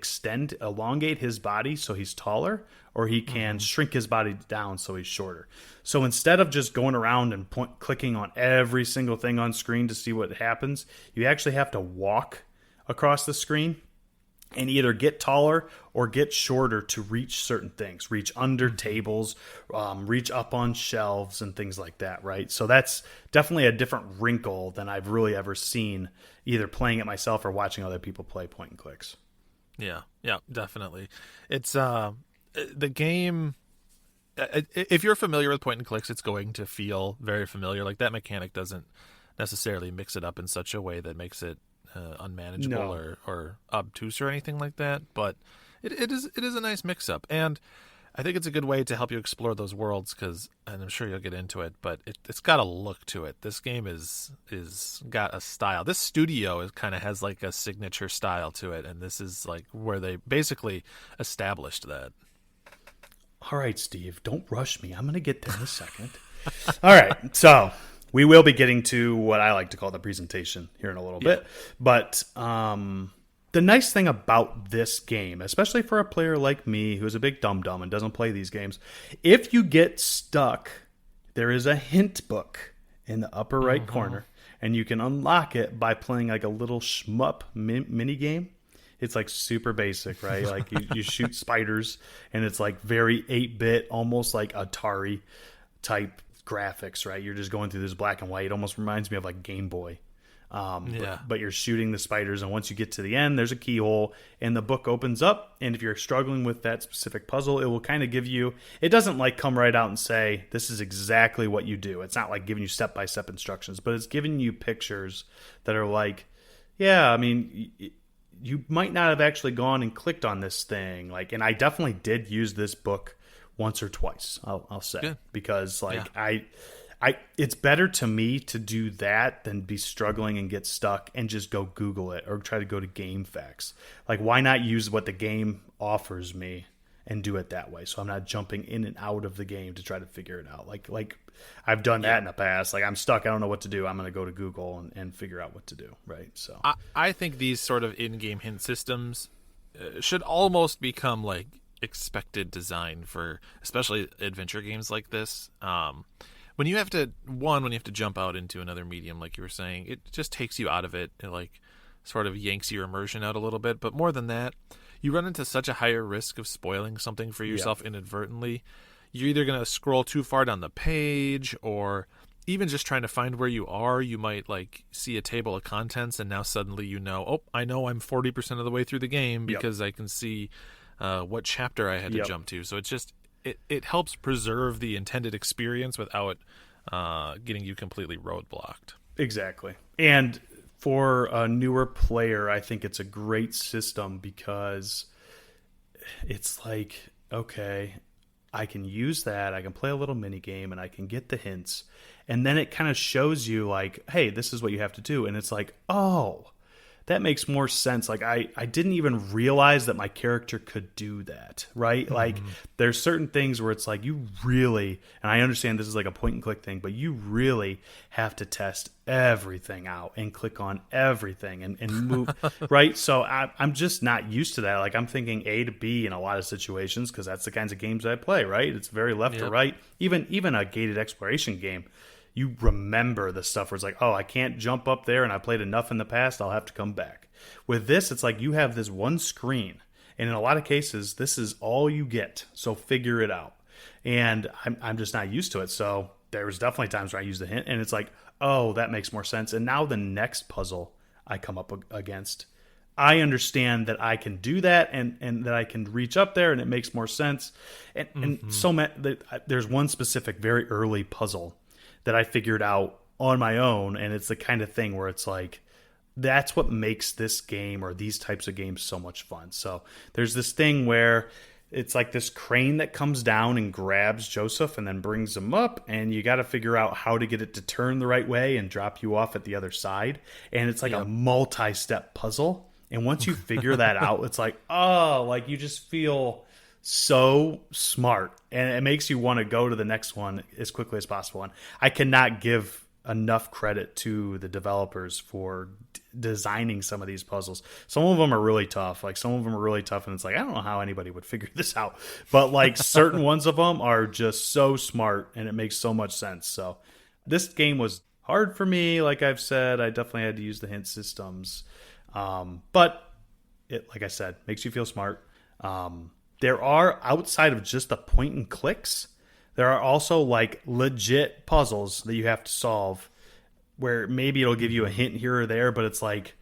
elongate his body so he's taller, or he can shrink his body down so he's shorter. So instead of just going around and clicking on every single thing on screen to see what happens, you actually have to walk across the screen and either get taller or get shorter to reach certain things, reach under tables, reach up on shelves and things like that, right? So that's definitely a different wrinkle than I've really ever seen, either playing it myself or watching other people play point and clicks. Yeah, definitely. It's the game. If you're familiar with point and clicks, it's going to feel very familiar. Like that mechanic doesn't necessarily mix it up in such a way that makes it unmanageable or obtuse or anything like that. But it is a nice mix up, and I think it's a good way to help you explore those worlds because, and I'm sure you'll get into it, but it's got a look to it. This game is got a style. This studio kind of has like a signature style to it, and this is like where they basically established that. All right, Steve, don't rush me. I'm going to get there in a second. All right, so we will be getting to what I like to call the presentation here in a little bit, but the nice thing about this game, especially for a player like me who's a big dum-dum and doesn't play these games, if you get stuck, there is a hint book in the upper right corner, and you can unlock it by playing like a little shmup mini game. It's like super basic, right? Like you shoot spiders, and it's like very 8-bit, almost like Atari type graphics, right? You're just going through this black and white. It almost reminds me of like Game Boy. But you're shooting the spiders, and once you get to the end, there's a keyhole, and the book opens up, and if you're struggling with that specific puzzle, it will kind of give you, it doesn't like come right out and say, this is exactly what you do. It's not like giving you step-by-step instructions, but it's giving you pictures that are like, yeah, I mean, you might not have actually gone and clicked on this thing. Like, and I definitely did use this book once or twice, I'll say. Good. Because like it's better to me to do that than be struggling and get stuck and just go Google it or try to go to GameFAQs. Like, why not use what the game offers me and do it that way? So I'm not jumping in and out of the game to try to figure it out. Like I've done that in the past. Like, I'm stuck, I don't know what to do. I'm going to go to Google and figure out what to do. Right. So I think these sort of in-game hint systems should almost become like expected design for especially adventure games like this. When you have to jump out into another medium, like you were saying, it just takes you out of it. It like sort of yanks your immersion out a little bit. But more than that, you run into such a higher risk of spoiling something for yourself inadvertently. You're either going to scroll too far down the page, or even just trying to find where you are. You might like see a table of contents, and now suddenly I know I'm 40% of the way through the game because I can see what chapter I had to jump to. So it's just it helps preserve the intended experience without getting you completely roadblocked. Exactly. And for a newer player, I think it's a great system because it's like, okay, I can use that. I can play a little mini game and I can get the hints. And then it kind of shows you like, hey, this is what you have to do. And it's like, oh, that makes more sense. Like I didn't even realize that my character could do that, right? Like there's certain things where it's like you really, and I understand this is like a point and click thing, but you really have to test everything out and click on everything and move, right? So I'm just not used to that. Like I'm thinking A to B in a lot of situations because that's the kinds of games I play, right? It's very left to right. Even a gated exploration game, you remember the stuff where it's like, oh, I can't jump up there and I played enough in the past, I'll have to come back. With this, it's like you have this one screen, and in a lot of cases, this is all you get, so figure it out. And I'm just not used to it, so there was definitely times where I used the hint, and it's like, oh, that makes more sense. And now the next puzzle I come up against, I understand that I can do that and that I can reach up there, and it makes more sense. And there's one specific very early puzzle that I figured out on my own, and it's the kind of thing where it's like, that's what makes this game or these types of games so much fun. So there's this thing where it's like this crane that comes down and grabs Joseph and then brings him up, and you got to figure out how to get it to turn the right way and drop you off at the other side. And it's like a multi-step puzzle. And once you figure that out, it's like, oh, like you just feel so smart, and it makes you want to go to the next one as quickly as possible. And I cannot give enough credit to the developers for designing some of these puzzles. Some of them are really tough. Like some of them are really tough, and it's like, I don't know how anybody would figure this out. But like certain ones of them are just so smart, and it makes so much sense. So this game was hard for me. Like I've said, I definitely had to use the hint systems. But it, like I said, makes you feel smart. There are, outside of just the point and clicks, there are also like legit puzzles that you have to solve where maybe it'll give you a hint here or there, but it's like,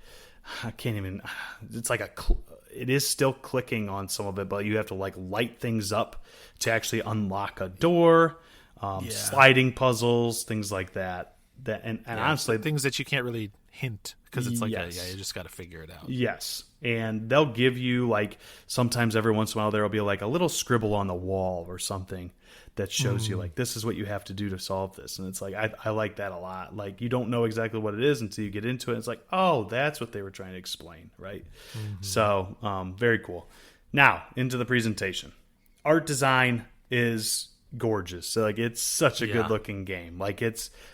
I can't even, it's like it is still clicking on some of it, but you have to like light things up to actually unlock a door, sliding puzzles, things like that. And honestly, things that you can't really hint because it's like, yes. you just got to figure it out. Yes. And they'll give you like, sometimes every once in a while, there'll be like a little scribble on the wall or something that shows you like, this is what you have to do to solve this. And it's like, I like that a lot. Like you don't know exactly what it is until you get into it. It's like, oh, that's what they were trying to explain. Right. So very cool. Now into the presentation. Art design is gorgeous. So like it's such a good looking game. Like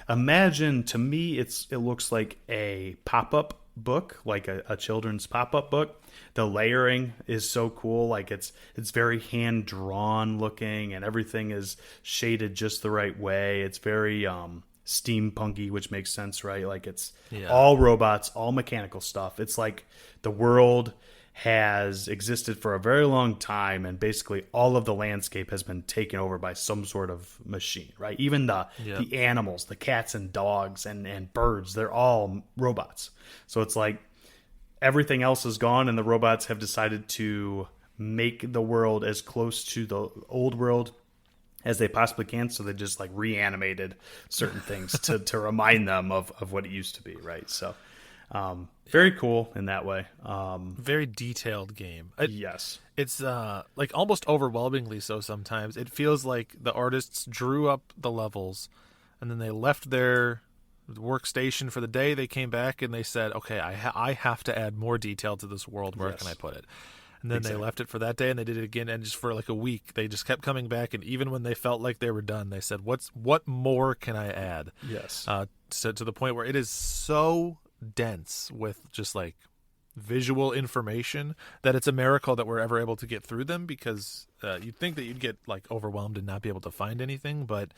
imagine, to me it looks like a pop-up book, like a children's pop-up book. The layering is so cool. Like it's very hand drawn looking, and everything is shaded just the right way. It's very steampunky, which makes sense, right? Like it's all robots, all mechanical stuff. It's like the world has existed for a very long time, and basically all of the landscape has been taken over by some sort of machine, right? Even the animals, the cats and dogs and birds, they're all robots. So it's like everything else is gone, and the robots have decided to make the world as close to the old world as they possibly can. So they just like reanimated certain things to remind them of what it used to be, right? So very cool in that way. Very detailed game. Yes. It's like almost overwhelmingly so sometimes. It feels like the artists drew up the levels and then they left their workstation for the day. They came back and they said, okay, I have to add more detail to this world. Where can I put it? And then they left it for that day, and they did it again, and just for like a week they just kept coming back, and even when they felt like they were done, they said, what more can I add? Yes. So to the point where it is so dense with just like visual information that it's a miracle that we're ever able to get through them, because you'd think that you'd get like overwhelmed and not be able to find anything, but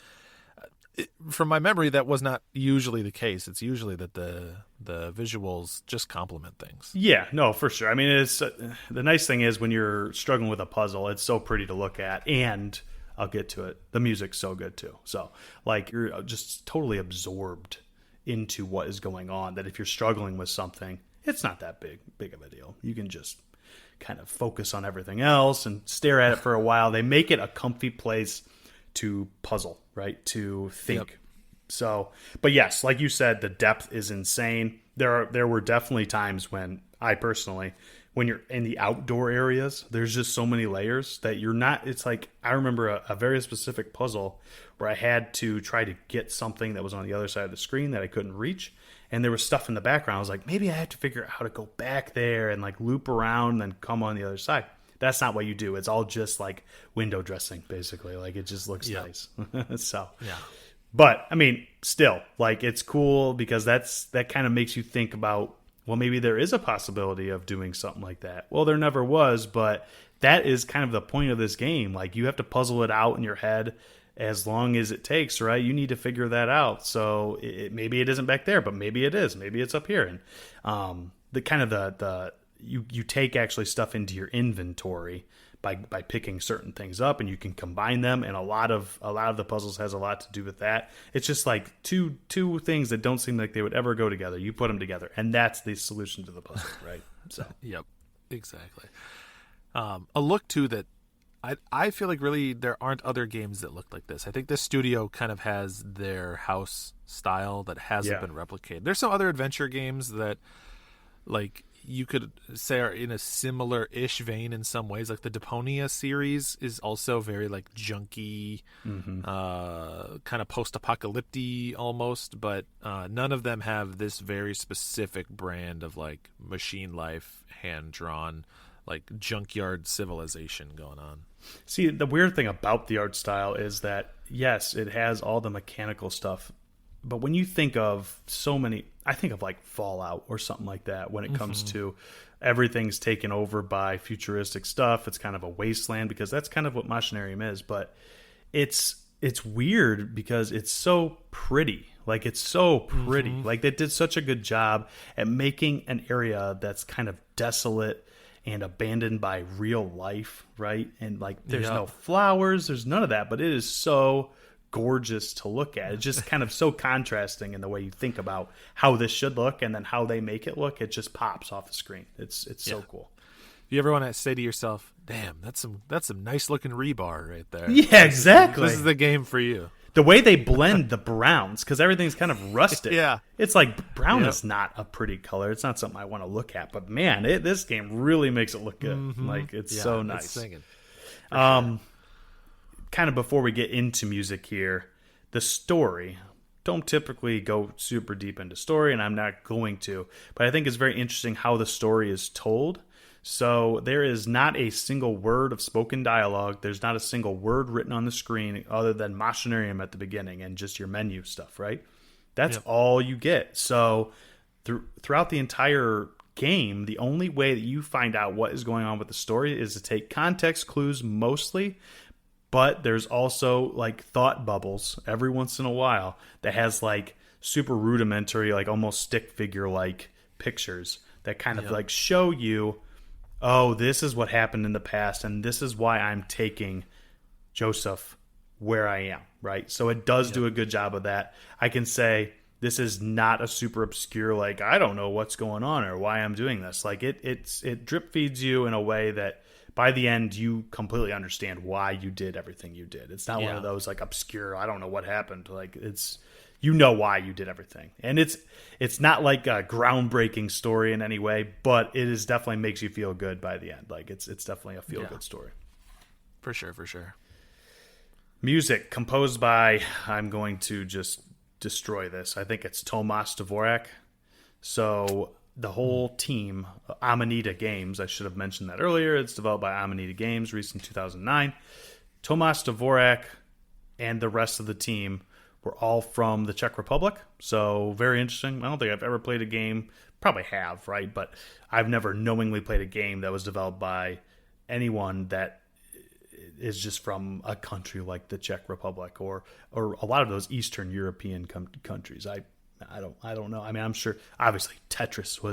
from my memory that was not usually the case. It's usually that the visuals just complement things. Yeah, no, for sure. I mean, it's the nice thing is when you're struggling with a puzzle, it's so pretty to look at, and I'll get to it, the music's so good too. So like you're just totally absorbed into what is going on, that if you're struggling with something, it's not that big of a deal. You can just kind of focus on everything else and stare at it for a while. They make it a comfy place to puzzle, right? To think. Yep. So, but yes, like you said, the depth is insane. There were definitely times when I personally when you're in the outdoor areas, there's just so many layers that you're not. It's like I remember a very specific puzzle where I had to try to get something that was on the other side of the screen that I couldn't reach, and there was stuff in the background. I was like, maybe I have to figure out how to go back there and like loop around and then come on the other side. That's not what you do. It's all just like window dressing, basically. Like it just looks nice. So Yeah. but I mean, still, like it's cool because that kind of makes you think about, well, maybe there is a possibility of doing something like that. Well, there never was, but that is kind of the point of this game. Like you have to puzzle it out in your head as long as it takes, right? You need to figure that out. So maybe it isn't back there, but maybe it is. Maybe it's up here. And the kind of the you take actually stuff into your inventory by picking certain things up, and you can combine them. And a lot of the puzzles has a lot to do with that. It's just like two things that don't seem like they would ever go together. You put them together, and that's the solution to the puzzle, right? So Yep, exactly. A look too that I feel like really there aren't other games that look like this. I think this studio kind of has their house style that hasn't been replicated. There's some other adventure games that like you could say are in a similar-ish vein in some ways. Like the Deponia series is also very like junky, kind of post-apocalyptic almost, but none of them have this very specific brand of like machine life, hand-drawn, like junkyard civilization going on. see, the weird thing about the art style is that yes, it has all the mechanical stuff, but when you think of so many, I think of like Fallout or something like that when it comes to everything's taken over by futuristic stuff. It's kind of a wasteland because that's kind of what Machinarium is. But it's weird because it's so pretty. Like it's so pretty. Like they did such a good job at making an area that's kind of desolate and abandoned by real life, right? And like there's no flowers, there's none of that, but it is so gorgeous to look at. It's just kind of so contrasting in the way you think about how this should look and then how they make it look. It just pops off the screen. It's so cool. You ever want to say to yourself, "Damn, that's some nice looking rebar right there." Yeah, exactly. This is the game for you. The way they blend the browns, because everything's kind of rusted. Yeah. It's like brown is not a pretty color. It's not something I want to look at. But man, this game really makes it look good. Like it's so nice. It's singing. Kind of before we get into music here, the story. Don't typically go super deep into story, and I'm not going to. But I think it's very interesting how the story is told. So there is not a single word of spoken dialogue. There's not a single word written on the screen other than Machinarium at the beginning and just your menu stuff, right? That's all you get. So throughout the entire game, the only way that you find out what is going on with the story is to take context clues mostly, but there's also like thought bubbles every once in a while that has like super rudimentary, like almost stick figure like pictures that kind of like show you, oh, this is what happened in the past, and this is why I'm taking Joseph where I am, right? So it does do a good job of that. I can say this is not a super obscure, like, I don't know what's going on or why I'm doing this. Like, it drip feeds you in a way that by the end, you completely understand why you did everything you did. It's not one of those, like, obscure, I don't know what happened. Like, you know why you did everything. And it's not like a groundbreaking story in any way, but it is definitely makes you feel good by the end. Like it's definitely a feel good story. For sure. Music composed by, I'm going to just destroy this. I think it's Tomas Dvorak. So the whole team, Amanita Games, I should have mentioned that earlier. It's developed by Amanita Games, released in 2009. Tomas Dvorak and the rest of the team were all from the Czech Republic, so very interesting. I don't think I've ever played a game, probably have, right? But I've never knowingly played a game that was developed by anyone that is just from a country like the Czech Republic or a lot of those Eastern European countries. I don't know. I mean, I'm sure obviously Tetris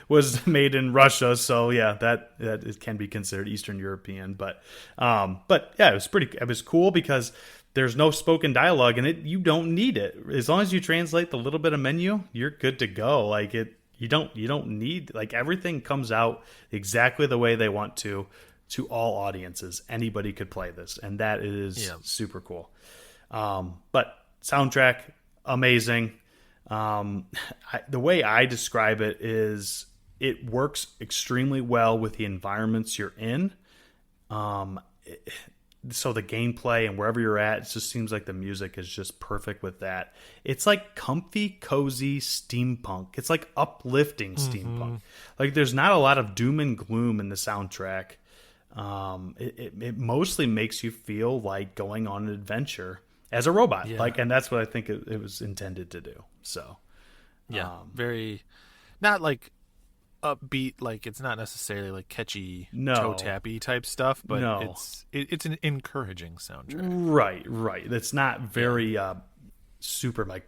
was made in Russia, so yeah, that it can be considered Eastern European. But yeah, it was cool because there's no spoken dialogue in it. You don't need it. As long as you translate the little bit of menu, you're good to go. Like you don't need, like, everything comes out exactly the way they want to all audiences. Anybody could play this, and that is super cool. But soundtrack, amazing. The way I describe it is it works extremely well with the environments you're in. So the gameplay and wherever you're at, it just seems like the music is just perfect with that. It's like comfy, cozy steampunk. It's like uplifting steampunk. Like there's not a lot of doom and gloom in the soundtrack. It mostly makes you feel like going on an adventure as a robot. Yeah. Like, and that's what I think it was intended to do. So Yeah, very not like upbeat, like it's not necessarily like catchy toe tappy type stuff, but it's an encouraging soundtrack. Right. It's not very super like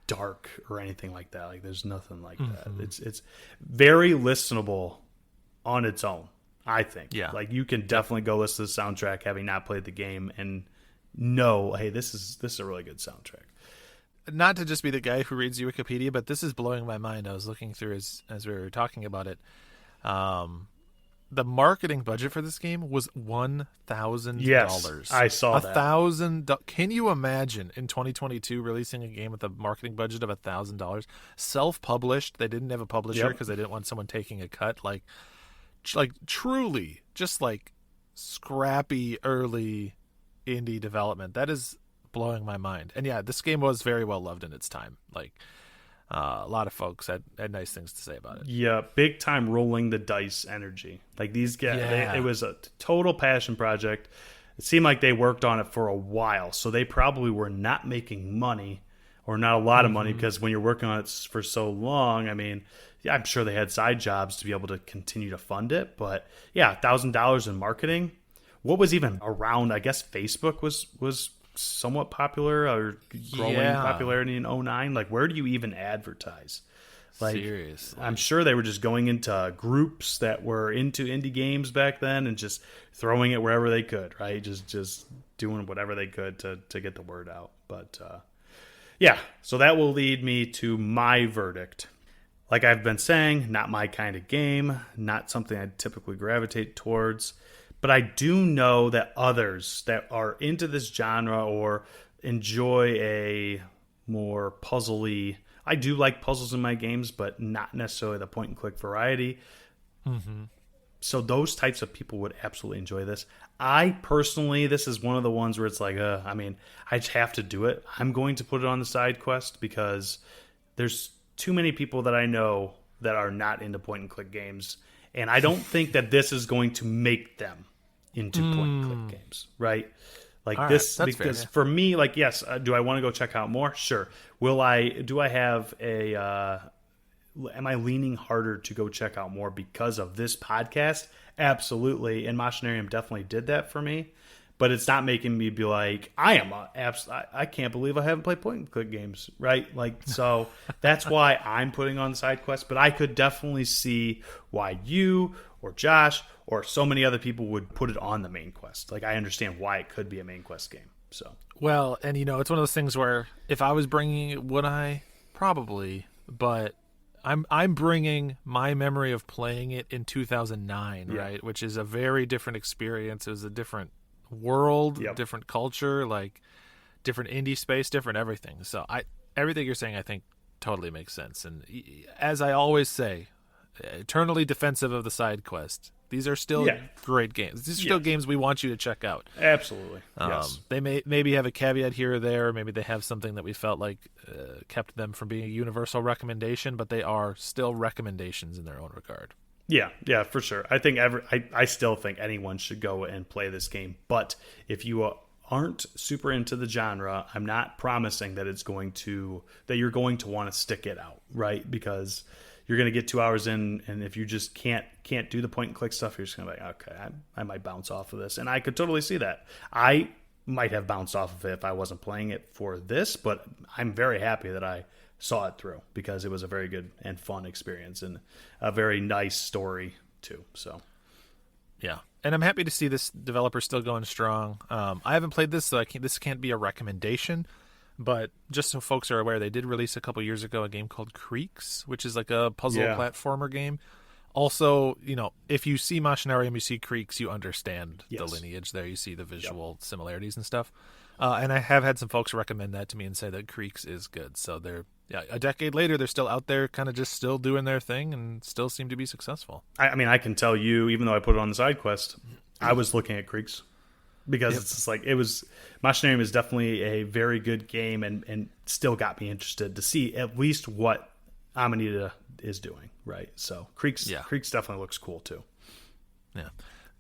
dark or anything like that. Like there's nothing like that. It's very listenable on its own, I think. Yeah. Like you can definitely go listen to the soundtrack having not played the game and know, hey, this is a really good soundtrack. Not to just be the guy who reads Wikipedia, but this is blowing my mind. I was looking through as we were talking about it. The marketing budget for this game was $1,000. Yes, I saw that. $1,000. Can you imagine in 2022 releasing a game with a marketing budget of $1,000? Self-published. They didn't have a publisher because they didn't want someone taking a cut. Like truly, just like scrappy early indie development. That is blowing my mind. And yeah, this game was very well loved in its time. Like a lot of folks had nice things to say about it. Yeah, big time rolling the dice energy. Like these guys, it was a total passion project. It seemed like they worked on it for a while, so they probably were not making money or not a lot of money, because when you're working on it for so long, I mean, yeah, I'm sure they had side jobs to be able to continue to fund it. But yeah, $1,000 in marketing. What was even around? I guess Facebook was somewhat popular or growing popularity in 2009. Like, where do you even advertise? Like, seriously, I'm sure they were just going into groups that were into indie games back then and just throwing it wherever they could, right? Just doing whatever they could to get the word out. But yeah, so that will lead me to my verdict. Like I've been saying, not my kind of game, not something I typically gravitate towards. But I do know that others that are into this genre or enjoy a more puzzly... I do like puzzles in my games, but not necessarily the point-and-click variety. So those types of people would absolutely enjoy this. I personally, this is one of the ones where it's like, I mean, I just have to do it. I'm going to put it on the side quest because there's too many people that I know that are not into point-and-click games. And I don't think that this is going to make them into point-and-click games, right? Like all this, right, because fair, for me, like, yes, do I want to go check out more? Sure. Do I have a, am I leaning harder to go check out more because of this podcast? Absolutely. And Machinarium definitely did that for me. But it's not making me be like, I can't believe I haven't played point-and-click games, right? Like, so that's why I'm putting on the side quest. But I could definitely see why you or Josh or so many other people would put it on the main quest. Like, I understand why it could be a main quest game. So, well, and you know, it's one of those things where if I was bringing it, would I? Probably, but I'm bringing my memory of playing it in 2009, right? Which is a very different experience. It was a different world, different culture, like different indie space, different everything. So everything you're saying, I think, totally makes sense. And as I always say, eternally defensive of the side quest. These are still great games. These are still games we want you to check out. Absolutely. Yes. They maybe have a caveat here or there, or maybe they have something that we felt like kept them from being a universal recommendation, but they are still recommendations in their own regard. Yeah, for sure. I think I still think anyone should go and play this game. But if you aren't super into the genre, I'm not promising that you're going to want to stick it out, right? Because you're going to get 2 hours in, and if you just can't do the point and click stuff, you're just going to be like, okay, I might bounce off of this. And I could totally see that. I might have bounced off of it if I wasn't playing it for this, but I'm very happy that I saw it through because it was a very good and fun experience and a very nice story too. So, yeah. And I'm happy to see this developer still going strong. I haven't played this, so this can't be a recommendation. But just so folks are aware, they did release a couple years ago a game called Creeks, which is like a puzzle platformer game. Also, you know, if you see Machinarium, you see Creeks, you understand the lineage there. You see the visual similarities and stuff. And I have had some folks recommend that to me and say that Creeks is good. So Yeah, a decade later, they're still out there kind of just still doing their thing and still seem to be successful. I mean, I can tell you, even though I put it on the side quest, I was looking at Creeks because it's just like, Machinarium is definitely a very good game and still got me interested to see at least what Amanita is doing, right? So Creeks definitely looks cool too. Yeah.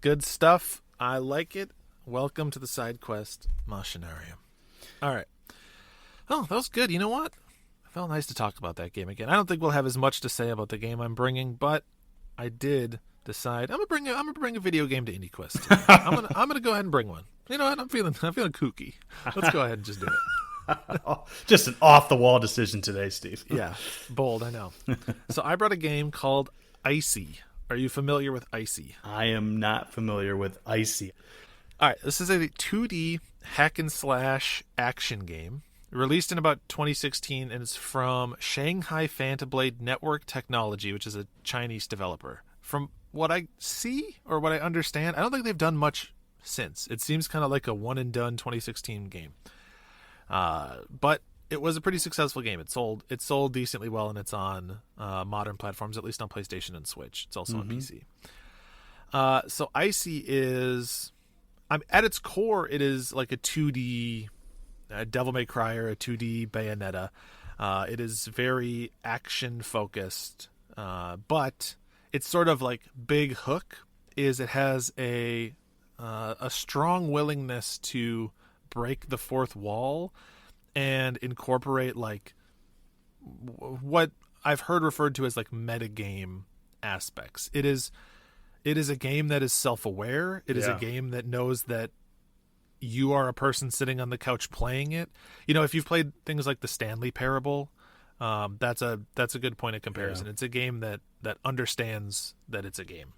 Good stuff. I like it. Welcome to the side quest, Machinarium. All right. Oh, that was good. You know what? Felt nice to talk about that game again. I don't think we'll have as much to say about the game I'm bringing, but I did decide I'm gonna bring a video game to IndieQuest today. I'm gonna go ahead and bring one. You know what? I'm feeling kooky. Let's go ahead and just do it. Just an off the wall decision today, Steve. Yeah, bold. I know. So I brought a game called Icy. Are you familiar with Icy? I am not familiar with Icy. All right, this is a 2D hack and slash action game. Released in about 2016, and it's from Shanghai Fantablade Network Technology, which is a Chinese developer. From what I see, or what I understand, I don't think they've done much since. It seems kind of like a one-and-done 2016 game. But it was a pretty successful game. It sold decently well, and it's on modern platforms, at least on PlayStation and Switch. It's also on PC. So Icy is... at its core, it is like a 2D... Devil May Cry or a 2D Bayonetta. It is very action focused, but it's sort of like big hook is it has a strong willingness to break the fourth wall and incorporate like what I've heard referred to as like metagame aspects. It is a game that is self-aware. It is a game that knows that you are a person sitting on the couch playing it. You know, if you've played things like the Stanley Parable, that's a good point of comparison. It's a game that understands that it's a game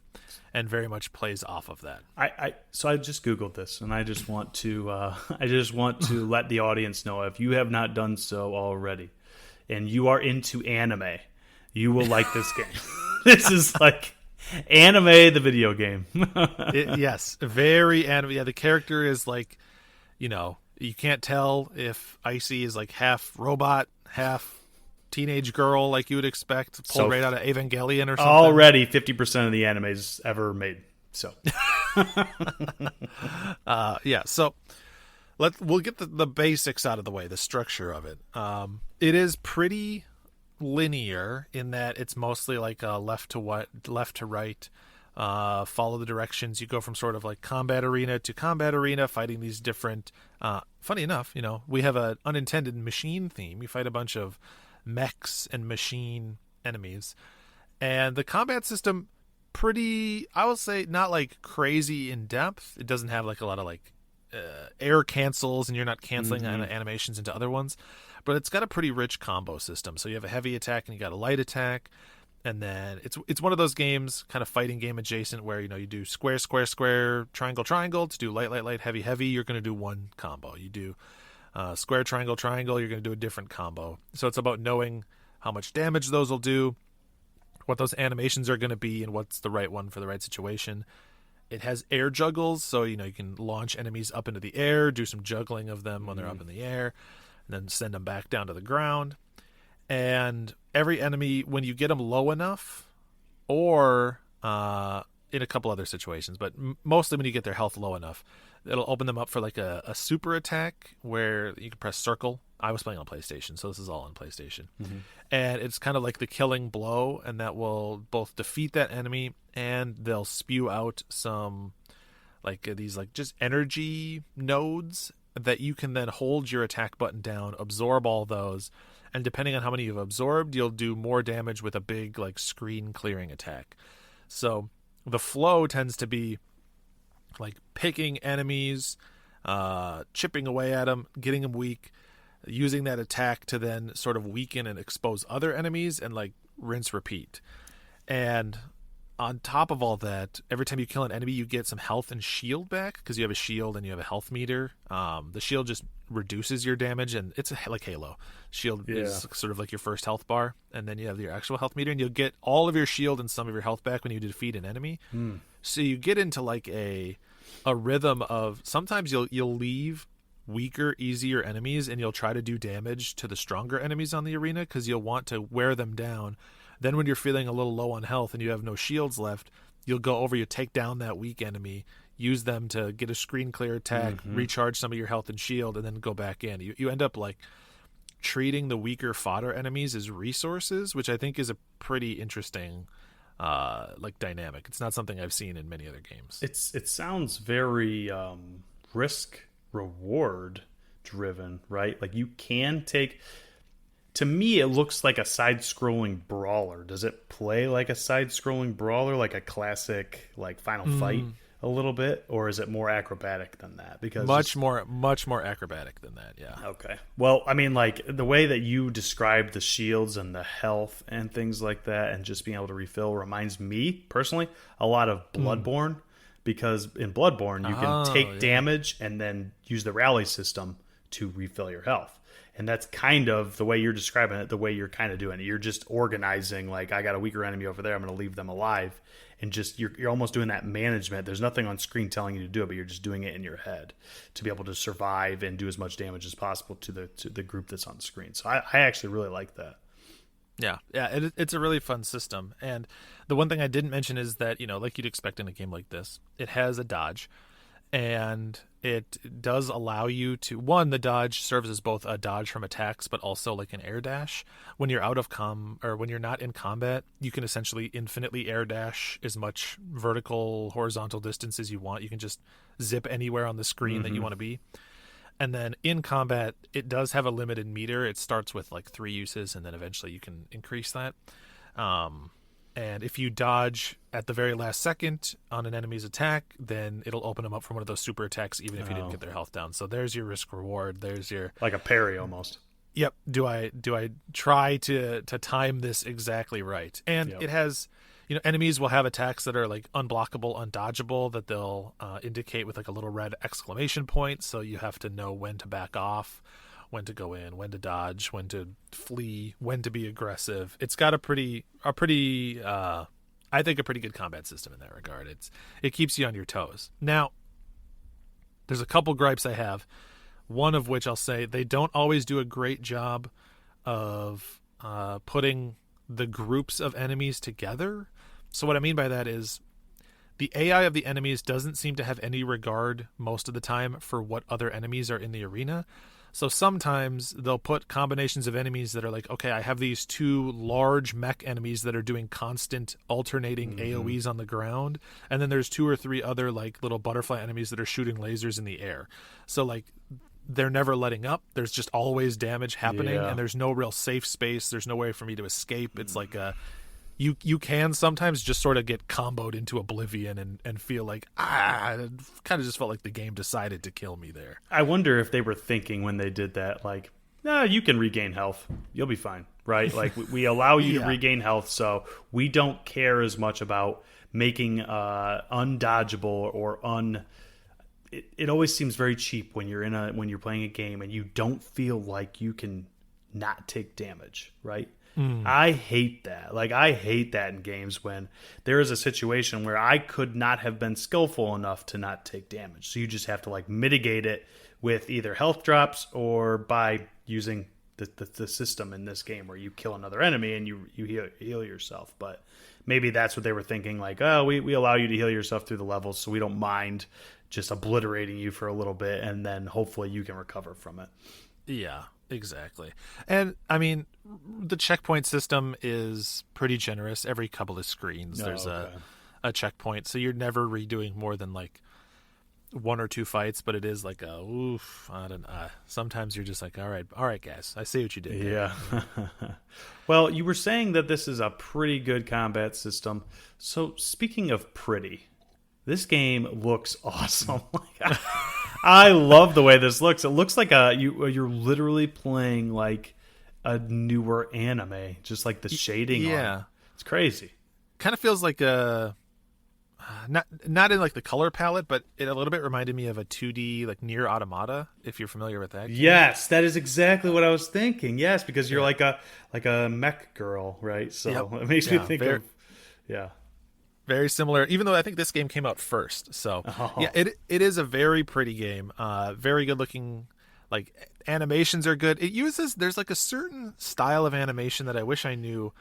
and very much plays off of that. So I just Googled this, and I just want to let the audience know, if you have not done so already, and you are into anime, you will like this game. This is like anime, the video game. Yes, very anime. Yeah, the character is like, you know, you can't tell if Icy is like half robot, half teenage girl, like you would expect, pulled right out of Evangelion or something. Already 50% of the animes ever made. So, So we'll get the basics out of the way, the structure of it. It is pretty linear in that it's mostly like left to right, follow the directions. You go from sort of like combat arena to combat arena, fighting these different funny enough, you know, we have an unintended machine theme. You fight a bunch of mechs and machine enemies, and the combat system pretty, I will say, not like crazy in depth. It doesn't have like a lot of like air cancels, and you're not canceling animations into other ones. But it's got a pretty rich combo system. So you have a heavy attack and you got a light attack. And then it's one of those games, kind of fighting game adjacent, where, you know, you do square, square, square, triangle, triangle. To do light, light, light, heavy, heavy, you're going to do one combo. You do square, triangle, triangle, you're going to do a different combo. So it's about knowing how much damage those will do, what those animations are going to be, and what's the right one for the right situation. It has air juggles, so, you know, you can launch enemies up into the air, do some juggling of them when they're up in the air, and then send them back down to the ground. And every enemy, when you get them low enough, or in a couple other situations, but mostly when you get their health low enough, it'll open them up for like a super attack where you can press circle. I was playing on PlayStation, so this is all on PlayStation. And it's kind of like the killing blow, and that will both defeat that enemy, and they'll spew out some like these like just energy nodes that you can then hold your attack button down, absorb all those, and depending on how many you've absorbed, you'll do more damage with a big like screen clearing attack. So the flow tends to be like picking enemies, chipping away at them, getting them weak, using that attack to then sort of weaken and expose other enemies, and like rinse repeat. And on top of all that, every time you kill an enemy, you get some health and shield back, because you have a shield and you have a health meter. The shield just reduces your damage, and it's like Halo. Shield is sort of like your first health bar, and then you have your actual health meter, and you'll get all of your shield and some of your health back when you defeat an enemy. So you get into like a rhythm of, sometimes you'll leave weaker, easier enemies, and you'll try to do damage to the stronger enemies on the arena because you'll want to wear them down. Then when you're feeling a little low on health and you have no shields left, you'll go over, you take down that weak enemy, use them to get a screen clear attack, recharge some of your health and shield, and then go back in. You end up like treating the weaker fodder enemies as resources, which I think is a pretty interesting like dynamic. It's not something I've seen in many other games. It sounds very risk reward driven, right? Like you can take. To me, it looks like a side-scrolling brawler. Does it play like a side-scrolling brawler, like a classic, like Final Fight, a little bit, or is it more acrobatic than that? Because much more acrobatic than that. Yeah. Okay. Well, I mean, like the way that you described the shields and the health and things like that, and just being able to refill reminds me personally a lot of Bloodborne, because in Bloodborne you can take damage and then use the rally system to refill your health. And that's kind of the way you're describing it, the way you're kind of doing it. You're just organizing, like, I got a weaker enemy over there, I'm going to leave them alive. And just, you're almost doing that management. There's nothing on screen telling you to do it, but you're just doing it in your head to be able to survive and do as much damage as possible to the group that's on screen. So I actually really like that. Yeah, it's a really fun system. And the one thing I didn't mention is that, like you'd expect in a game like this, it has a dodge. And it does allow you to, the dodge serves as both a dodge from attacks, but also like an air dash. When you're out of or when you're not in combat, you can essentially infinitely air dash as much vertical, horizontal distance as you want. You can just zip anywhere on the screen that you want to be. And then in combat, it does have a limited meter. It starts with like 3 uses, and then eventually you can increase that. And if you dodge at the very last second on an enemy's attack, then it'll open them up for one of those super attacks, even if you didn't get their health down. So there's your risk reward. There's your, like a parry almost. Yep. Do I try to time this exactly right? And it has, enemies will have attacks that are like unblockable, undodgeable, that they'll indicate with like a little red exclamation point. So you have to know when to back off, when to go in, when to dodge, when to flee, when to be aggressive. It's got a pretty I think a pretty good combat system in that regard. It keeps you on your toes. Now, there's a couple gripes I have. One of which I'll say they don't always do a great job of putting the groups of enemies together. So what I mean by that is the AI of the enemies doesn't seem to have any regard most of the time for what other enemies are in the arena. So sometimes they'll put combinations of enemies that are like, okay, I have these 2 large mech enemies that are doing constant alternating AoEs on the ground. And then there's 2 or 3 other like little butterfly enemies that are shooting lasers in the air. So like they're never letting up. There's just always damage happening and there's no real safe space. There's no way for me to escape. It's like you can sometimes just sort of get comboed into oblivion and feel like, it kind of just felt like the game decided to kill me there. I wonder if they were thinking when they did that, like, you can regain health. You'll be fine, right? Like, we allow you to regain health, so we don't care as much about making undodgeable or It always seems very cheap when you're playing a game and you don't feel like you can not take damage, right? I hate that. Like, I hate that in games when there is a situation where I could not have been skillful enough to not take damage. So you just have to like mitigate it with either health drops or by using the system in this game where you kill another enemy and you heal yourself. But maybe that's what they were thinking, like, we allow you to heal yourself through the levels, so we don't mind just obliterating you for a little bit, and then hopefully you can recover from it. Yeah, exactly. And I mean, the checkpoint system is pretty generous. Every couple of screens there's a checkpoint, so you're never redoing more than like 1 or 2 fights, but it is like sometimes you're just like, all right guys, I see what you did. Yeah. Well, you were saying that this is a pretty good combat system. So speaking of pretty, this game looks awesome. I love the way this looks. It looks like you're literally playing like a newer anime, just like the shading on it. It's crazy. Kind of feels like a not in like the color palette, but it a little bit reminded me of a 2D like Nier Automata, if you're familiar with that game. Yes, that is exactly what I was thinking. Yes, because you're like a mech girl, right? So it makes me think of very similar. Even though I think this game came out first, so yeah, it is a very pretty game. Very good looking. Like animations are good. There's like a certain style of animation that I wish I knew,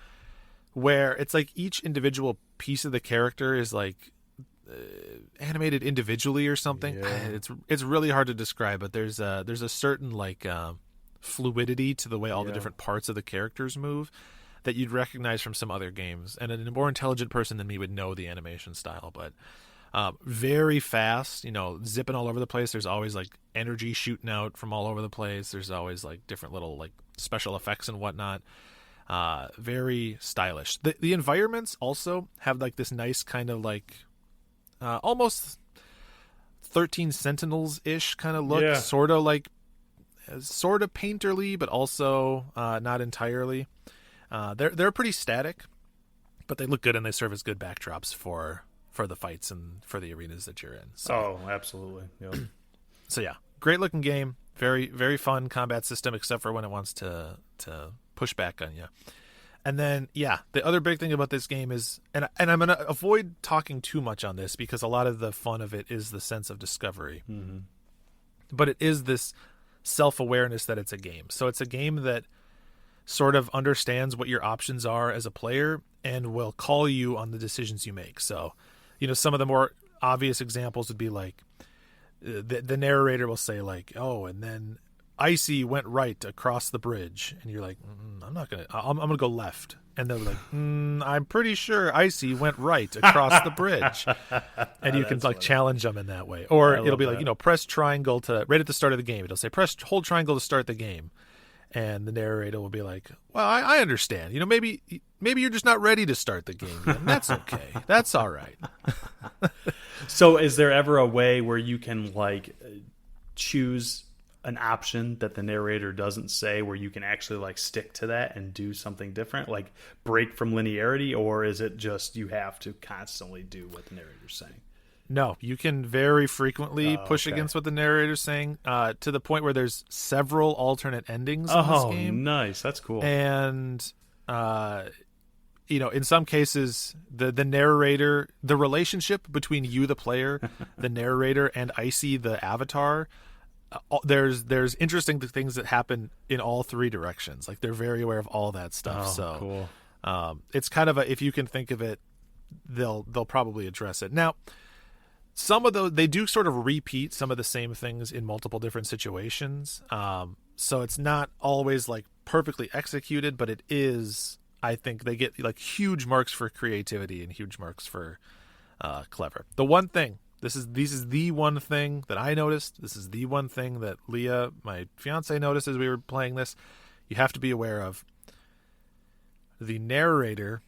where it's like each individual piece of the character is like animated individually or something. Yeah. It's really hard to describe, but there's a certain like fluidity to the way all the different parts of the characters move that you'd recognize from some other games, and a more intelligent person than me would know the animation style. But very fast, zipping all over the place. There's always like energy shooting out from all over the place. There's always like different little like special effects and whatnot. Very stylish. The environments also have like this nice kind of like almost 13 Sentinels ish kind of look. Yeah. Sort of painterly, but also not entirely. They're pretty static, but they look good and they serve as good backdrops for the fights and for the arenas that you're in. So, absolutely. Yep. So yeah, great looking game. Very, very fun combat system, except for when it wants to push back on you. And then, yeah, the other big thing about this game is, and I'm going to avoid talking too much on this because a lot of the fun of it is the sense of discovery. Mm-hmm. But it is this self-awareness that it's a game. So it's a game that sort of understands what your options are as a player and will call you on the decisions you make. So, some of the more obvious examples would be like the narrator will say like, oh, and then Icy went right across the bridge, and you're like, I'm gonna go left, and they're like, I'm pretty sure Icy went right across the bridge, and you can like challenge them in that way. Or it'll be like, press triangle to right at the start of the game. It'll say hold triangle to start the game. And the narrator will be like, well, I understand. Maybe you're just not ready to start the game yet. And that's okay. That's all right. So is there ever a way where you can like choose an option that the narrator doesn't say, where you can actually like stick to that and do something different, like break from linearity? Or is it just you have to constantly do what the narrator's saying? No, you can very frequently push against what the narrator's saying, to the point where there's several alternate endings in this game. Oh, nice. That's cool. And, in some cases, the narrator, the relationship between you, the player, the narrator, and Icy, the avatar, there's interesting things that happen in all three directions. Like, they're very aware of all that stuff. So cool. It's kind of if you can think of it, they'll probably address it. Now, some of those, they do sort of repeat some of the same things in multiple different situations. So it's not always like perfectly executed, but it is, I think they get like huge marks for creativity and huge marks for clever. The one thing, this is the one thing that I noticed. This is the one thing that Leah, my fiance, noticed as we were playing this. You have to be aware of. The narrator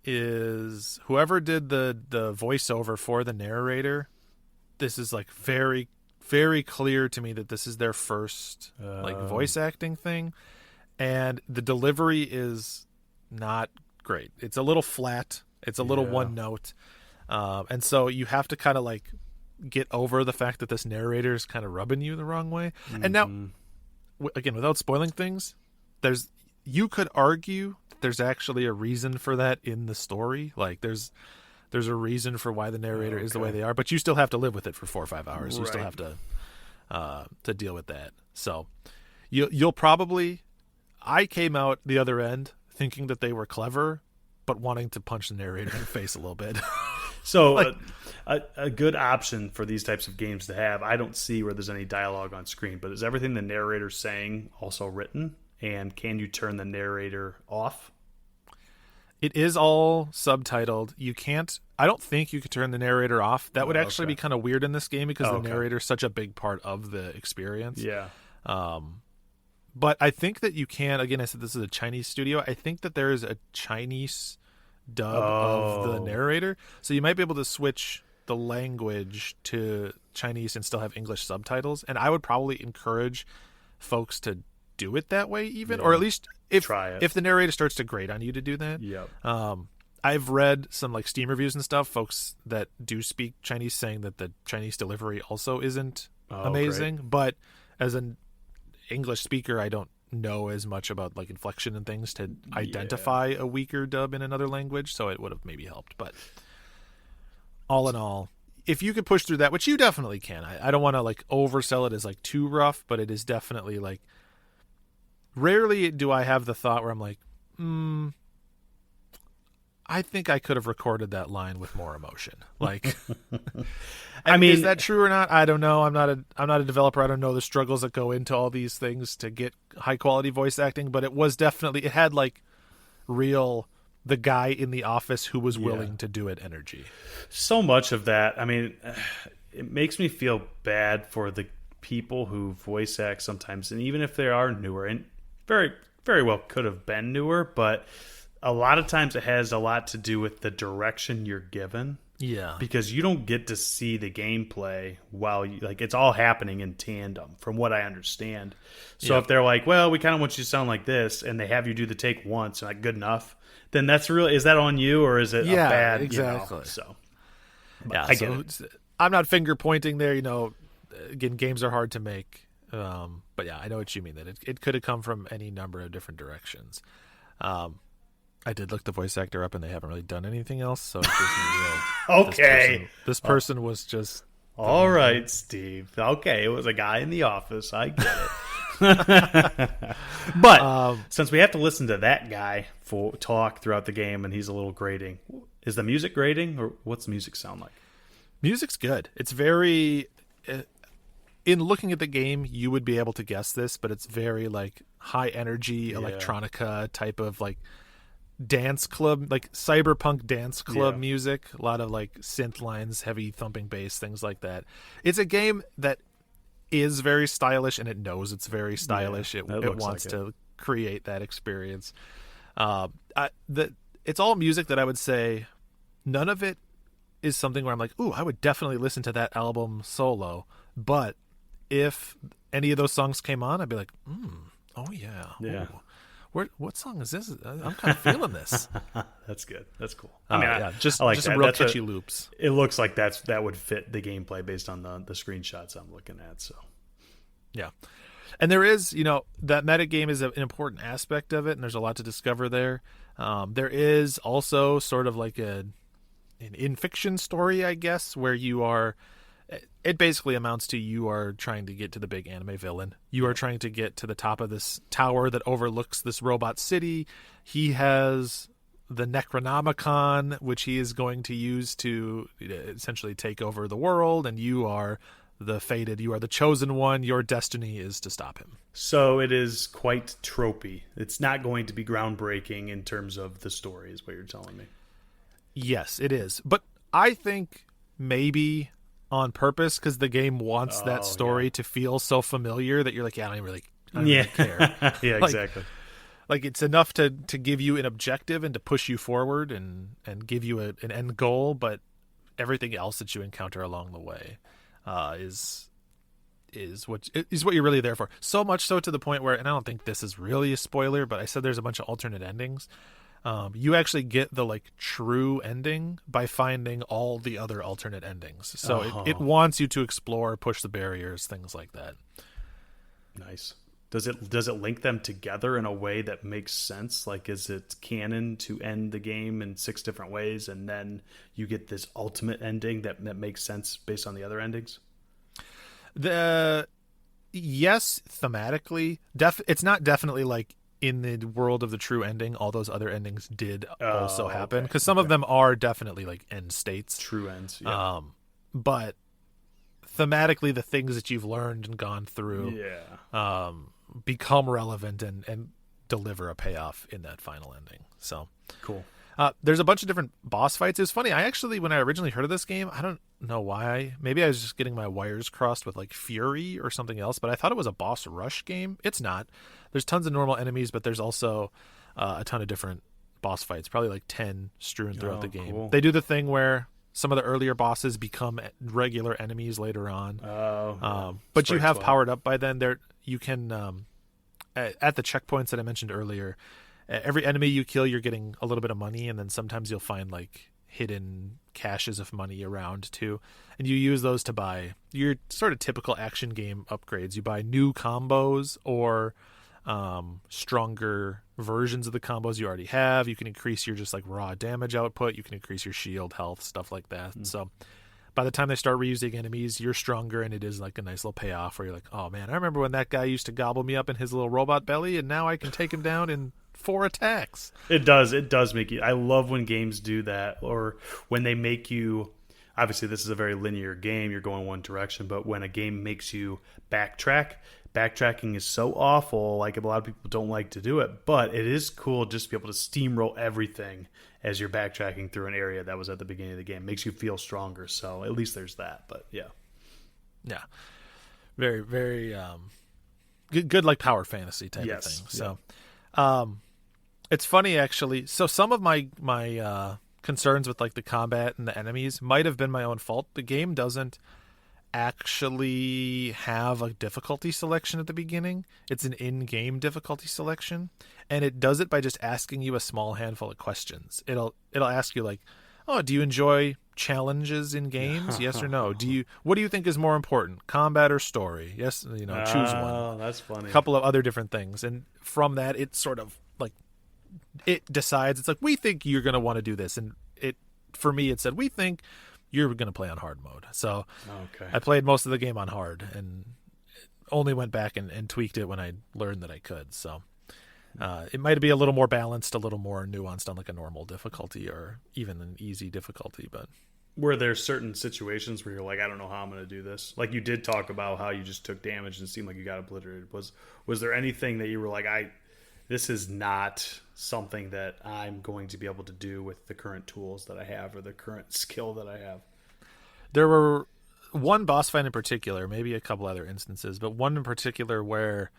is whoever did the voiceover for the narrator. This is like very, very clear to me that this is their first like voice acting thing, and the delivery is not great. It's a little flat. It's a little one note, and so you have to kind of like get over the fact that this narrator is kind of rubbing you the wrong way. Mm-hmm. And now, again, without spoiling things, you could argue there's actually a reason for that in the story. Like there's a reason for why the narrator is the way they are, but you still have to live with it for 4 or 5 hours. Right. You still have to deal with that. So you'll probably, I came out the other end thinking that they were clever, but wanting to punch the narrator in the face a little bit. So like, a good option for these types of games to have, I don't see where there's any dialogue on screen, but is everything the narrator's saying also written? And can you turn the narrator off? It is all subtitled. You can't, I don't think you could turn the narrator off. That would actually be kind of weird in this game because the narrator is such a big part of the experience. Yeah. But I think that you can, again, I said this is a Chinese studio. I think that there is a Chinese dub of the narrator. So you might be able to switch the language to Chinese and still have English subtitles. And I would probably encourage folks to do it that way even, or at least if the narrator starts to grate on you to do that. Yep. I've read some like Steam reviews and stuff, folks that do speak Chinese saying that the Chinese delivery also isn't amazing. Great. But as an English speaker, I don't know as much about like inflection and things to identify a weaker dub in another language, so it would have maybe helped. But all in all, if you could push through that, which you definitely can, I don't want to like oversell it as like too rough, but it is definitely like, rarely do I have the thought where I'm like, I think I could have recorded that line with more emotion. Like, I mean, is that true or not? I don't know. I'm not a developer. I don't know the struggles that go into all these things to get high quality voice acting, but it was definitely, it had like real, the guy in the office who was willing to do it energy. So much of that. I mean, it makes me feel bad for the people who voice act sometimes, and even if they are newer, and very, very well could have been newer, but a lot of times it has a lot to do with the direction you're given. Yeah. Because you don't get to see the gameplay while you, like, it's all happening in tandem from what I understand. So if they're like, well, we kind of want you to sound like this, and they have you do the take once and like good enough, then that's really, is that on you or is it a bad, exactly. So I get it. I'm not finger pointing there, again, games are hard to make. But yeah, I know what you mean, that it could have come from any number of different directions. I did look the voice actor up, and they haven't really done anything else, so it gives me real. Okay. This person was just. All right, Steve. Okay, it was a guy in the office. I get it. But since we have to listen to that guy talk throughout the game, and he's a little grating, is the music grating, or what's the music sound like? Music's good. It's very. In looking at the game, you would be able to guess this, but it's very like high energy electronica type of like dance club, like cyberpunk dance club music. A lot of like synth lines, heavy thumping bass, things like that. It's a game that is very stylish, and it knows it's very stylish. It wants to create that experience. It's all music that I would say none of it is something where I'm like, ooh, I would definitely listen to that album solo. But if any of those songs came on, I'd be like, oh yeah. Ooh. What song is this? I'm kind of feeling this. That's good. That's cool. I mean, just some real catchy loops. It looks like that would fit the gameplay based on the screenshots I'm looking at. So, yeah. And there is, that metagame is an important aspect of it, and there's a lot to discover there. There is also sort of like an in-fiction story, I guess, where you are. It basically amounts to you are trying to get to the big anime villain. You are trying to get to the top of this tower that overlooks this robot city. He has the Necronomicon, which he is going to use to essentially take over the world, and you are the fated. You are the chosen one. Your destiny is to stop him. So it is quite tropey. It's not going to be groundbreaking in terms of the story, is what you're telling me. Yes, it is. But I think maybe on purpose, because the game wants that story to feel so familiar that you're like, I don't really care. Yeah, exactly. Like it's enough to give you an objective and to push you forward and give you an end goal, but everything else that you encounter along the way is what you're really there for. So much so to the point where, and I don't think this is really a spoiler, but I said there's a bunch of alternate endings. You actually get the like true ending by finding all the other alternate endings. So it wants you to explore, push the barriers, things like that. Nice. Does it link them together in a way that makes sense? Like, is it canon to end the game in 6 different ways, and then you get this ultimate ending that makes sense based on the other endings? Yes, thematically, it's not definitely like in the world of the true ending, all those other endings did also happen, because some of them are definitely like end states, true ends. Yeah. But thematically, the things that you've learned and gone through, become relevant and deliver a payoff in that final ending. So cool. There's a bunch of different boss fights. It was funny. When I originally heard of this game, I don't know why. Maybe I was just getting my wires crossed with like Fury or something else, but I thought it was a boss rush game. It's not. There's tons of normal enemies, but there's also a ton of different boss fights, probably like 10 strewn throughout the game. Cool. They do the thing where some of the earlier bosses become regular enemies later on. But you have powered up by then. You can, at the checkpoints that I mentioned earlier, every enemy you kill, you're getting a little bit of money, and then sometimes you'll find like hidden caches of money around too, and you use those to buy your sort of typical action game upgrades. You buy new combos or stronger versions of the combos you already have. You can increase your just like raw damage output. You can increase your shield, health, stuff like that. So by the time they start reusing enemies, you're stronger, and it is like a nice little payoff where you're like, oh man, I remember when that guy used to gobble me up in his little robot belly, and now I can take him down in 4 attacks. It does make you. I love when games do that, or when they make you. Obviously, this is a very linear game. You're going one direction, but when a game makes you backtracking is so awful. Like, a lot of people don't like to do it, but it is cool just to be able to steamroll everything as you're backtracking through an area that was at the beginning of the game. It makes you feel stronger. So at least there's that. But yeah, very, very good like power fantasy type of thing. So, it's funny actually. So some of my concerns with like the combat and the enemies might have been my own fault. The game doesn't actually have a difficulty selection at the beginning. It's an in-game difficulty selection, and it does it by just asking you a small handful of questions. It'll ask you like, oh, do you enjoy challenges in games? Yes or no? What do you think is more important, combat or story? Yes, choose one. Oh, that's funny. A couple of other different things, and from that it sort of like it decides. It's like, we think you're going to want to do this, and for me it said, we think you're going to play on hard mode. So I played most of the game on hard, and only went back and tweaked it when I learned that I could. So it might be a little more balanced, a little more nuanced on like a normal difficulty or even an easy difficulty. But were there certain situations where you're like, I don't know how I'm going to do this? Like, you did talk about how you just took damage and it seemed like you got obliterated. Was there anything that you were like, this is not something that I'm going to be able to do with the current tools that I have or the current skill that I have? There were one boss fight in particular, maybe a couple other instances, but one in particular where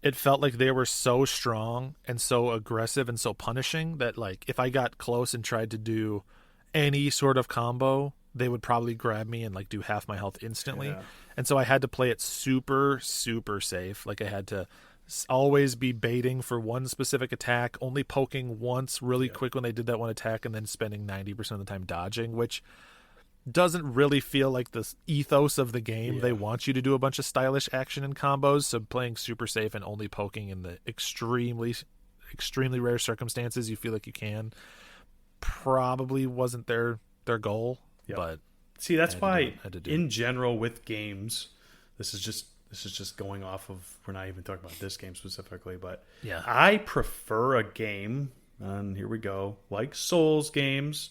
it felt like they were so strong and so aggressive and so punishing that, like, if I got close and tried to do any sort of combo, they would probably grab me and like do half my health instantly. Yeah. And so I had to play it super, super safe. Like, I had to always be baiting for one specific attack, only poking once really quick when they did that one attack, and then spending 90% of the time dodging, which doesn't really feel like the ethos of the game. Yeah. They want you to do a bunch of stylish action and combos, so playing super safe and only poking in the extremely, extremely rare circumstances you feel like you can probably wasn't their goal. Yep. But see, that's why in general with games, this is just going off of, we're not even talking about this game specifically, but yeah, I prefer a game, and here we go, like Souls games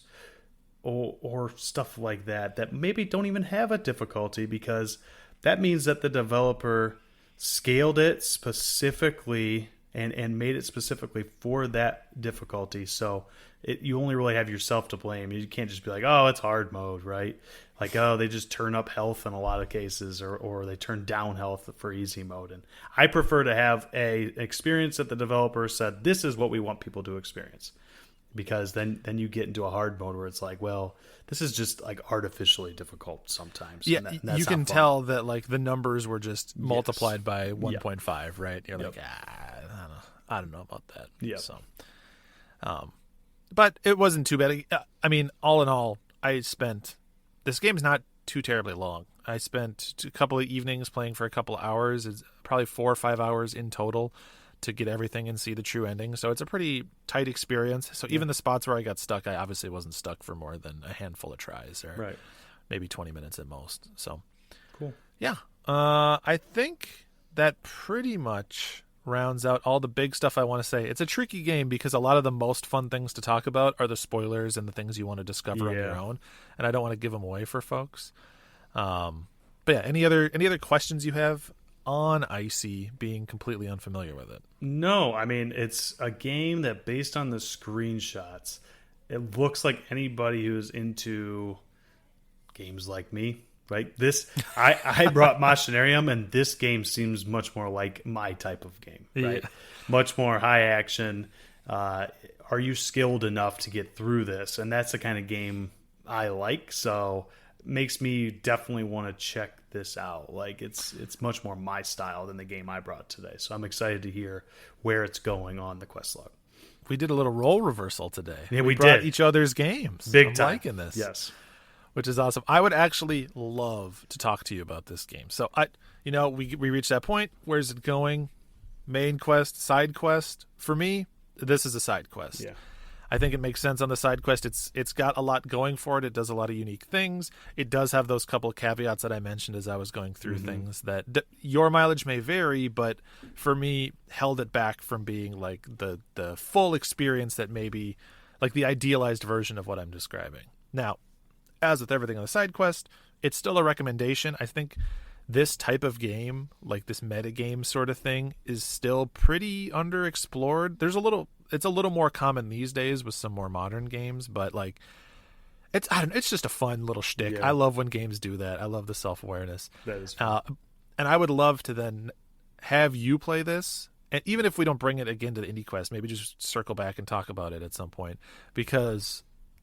or stuff like that maybe don't even have a difficulty, because that means that the developer scaled it specifically and made it specifically for that difficulty. So you only really have yourself to blame. You can't just be like, oh, it's hard mode, right? Like, oh, they just turn up health in a lot of cases, or they turn down health for easy mode. And I prefer to have a experience that the developer said, this is what we want people to experience. Because then you get into a hard mode where it's like, well, this is just like artificially difficult sometimes. Yeah, you can tell that like the numbers were just multiplied by 1.5, right? You're like, I don't know about that. Yeah. So, but it wasn't too bad. I mean, all in all, this game's not too terribly long. I spent a couple of evenings playing for a couple of hours. It's probably 4 or 5 hours in total to get everything and see the true ending. So it's a pretty tight experience. So even the spots where I got stuck, I obviously wasn't stuck for more than a handful of tries, or maybe 20 minutes at most. So cool. Yeah. I think that pretty much rounds out all the big stuff I want to say. It's a tricky game because a lot of the most fun things to talk about are the spoilers and the things you want to discover on your own, and I don't want to give them away for folks. But yeah, any other questions you have on Icy, being completely unfamiliar with it? No, I mean, it's a game that, based on the screenshots, it looks like anybody who's into games like me, right? This I brought Machinarium, and this game seems much more like my type of game, right? Yeah. Much more high action. Are you skilled enough to get through this? And that's the kind of game I like, so makes me definitely want to check this out. Like, it's much more my style than the game I brought today, so I'm excited to hear where it's going on the quest log. We did a little role reverse today. Yeah, we brought did each other's games. Big I'm time. liking this. Yes, which is awesome. I would actually love to talk to you about this game. So we reached that point. Where's it going? main quest, side quest. For me, this is a side quest. Yeah. I think it makes sense on the side quest. It's got a lot going for it. It does a lot of unique things. It does have those couple of caveats that I mentioned as I was going through things that your mileage may vary, but for me, held it back from being like the full experience that maybe like the idealized version of what I'm describing. Now, as with everything on the side quest, it's still a recommendation. I think this type of game, like this meta game sort of thing, is still pretty underexplored. It's a little more common these days with some more modern games, but like it's just a fun little shtick. Yeah. I love when games do that. I love the self-awareness. That is fun. And I would love to then have you play this, and even if we don't bring it again to the Indie Quest, maybe just circle back and talk about it at some point, because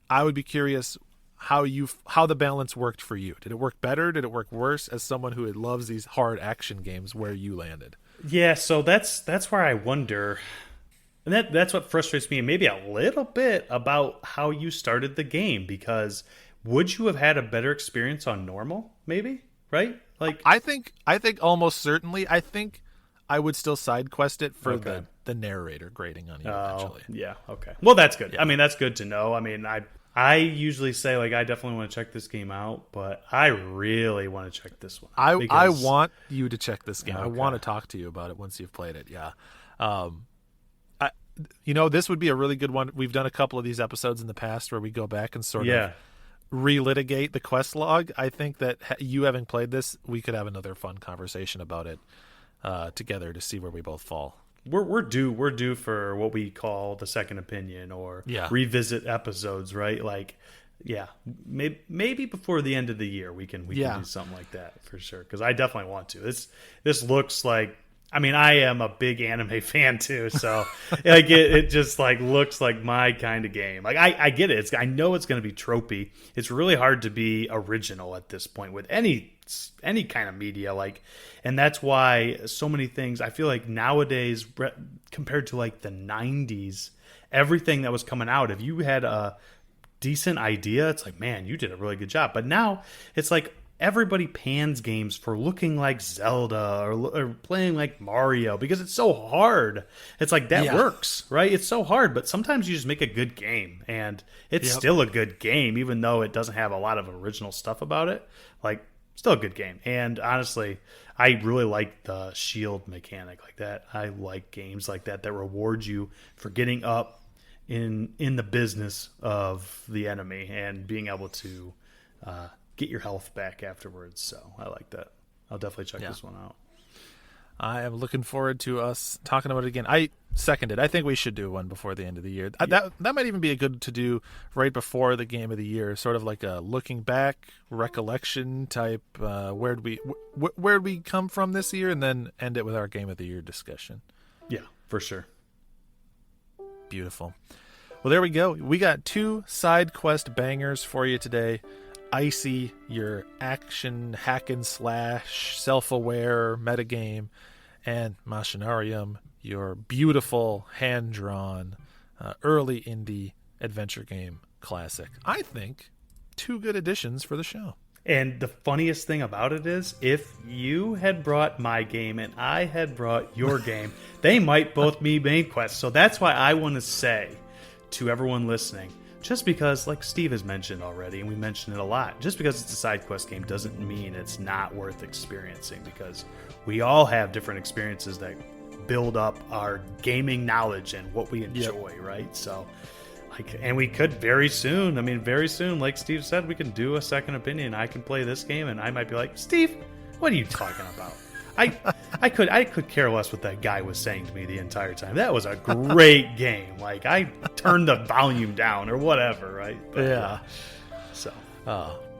I would be curious how the balance worked for you. Did it work better? Did it work worse? As someone who loves these hard action games, where you landed? Yeah, so that's where I wonder. And that's what frustrates me, and maybe a little bit about how you started the game, because would you have had a better experience on normal, maybe? Right? Like I think almost certainly. I think I would still side quest it for the narrator grading on you eventually. Yeah, okay. Well, that's good. Yeah. I mean, that's good to know. I mean, I usually say, like, I definitely want to check this game out, but I really want to check this one out. I want you to check this game. Okay. I want to talk to you about it once you've played it. Yeah. This would be a really good one. We've done a couple of these episodes in the past where we go back and sort of relitigate the quest log. I think that you having played this, we could have another fun conversation about it together to see where we both fall. We're due for what we call the second opinion or revisit episodes, right? Like, yeah, maybe before the end of the year we can do something like that for sure. Because I definitely want to. This looks like. I mean, I am a big anime fan too, so like it just like looks like my kind of game. Like I get it. I know it's going to be tropey. It's really hard to be original at this point with any kind of media. Like, and that's why so many things. I feel like nowadays, compared to like the '90s, everything that was coming out, if you had a decent idea, it's like, man, you did a really good job. But now it's like. Everybody pans games for looking like Zelda or playing like Mario because it's so hard. It's like that works, right? It's so hard, but sometimes you just make a good game, and it's still a good game, even though it doesn't have a lot of original stuff about it. Like, still a good game. And honestly, I really like the shield mechanic like that. I like games like that reward you for getting up in the business of the enemy and being able to get your health back afterwards. So I like that. I'll definitely check this one out. I am looking forward to us talking about it again. I second it. I think we should do one before the end of the year. That might even be a good to do right before the game of the year, sort of like a looking back recollection type. Where'd we come from this year, and then end it with our game of the year discussion. Yeah, for sure. Beautiful. Well, there we go. We got 2 side quest bangers for you today. Icy, your action hack and slash self-aware metagame, and Machinarium, your beautiful hand-drawn early indie adventure game classic. I think 2 good additions for the show. And the funniest thing about it is, if you had brought my game and I had brought your game, they might both be main quests. So that's why I want to say to everyone listening, just because, like Steve has mentioned already, and we mentioned it a lot, just because it's a side quest game doesn't mean it's not worth experiencing, because we all have different experiences that build up our gaming knowledge and what we enjoy, right? So, and we could very soon, like Steve said, we can do a second opinion. I can play this game, and I might be like, Steve, what are you talking about? I could care less what that guy was saying to me the entire time. That was a great game. Like, I turned the volume down or whatever, right? But, so.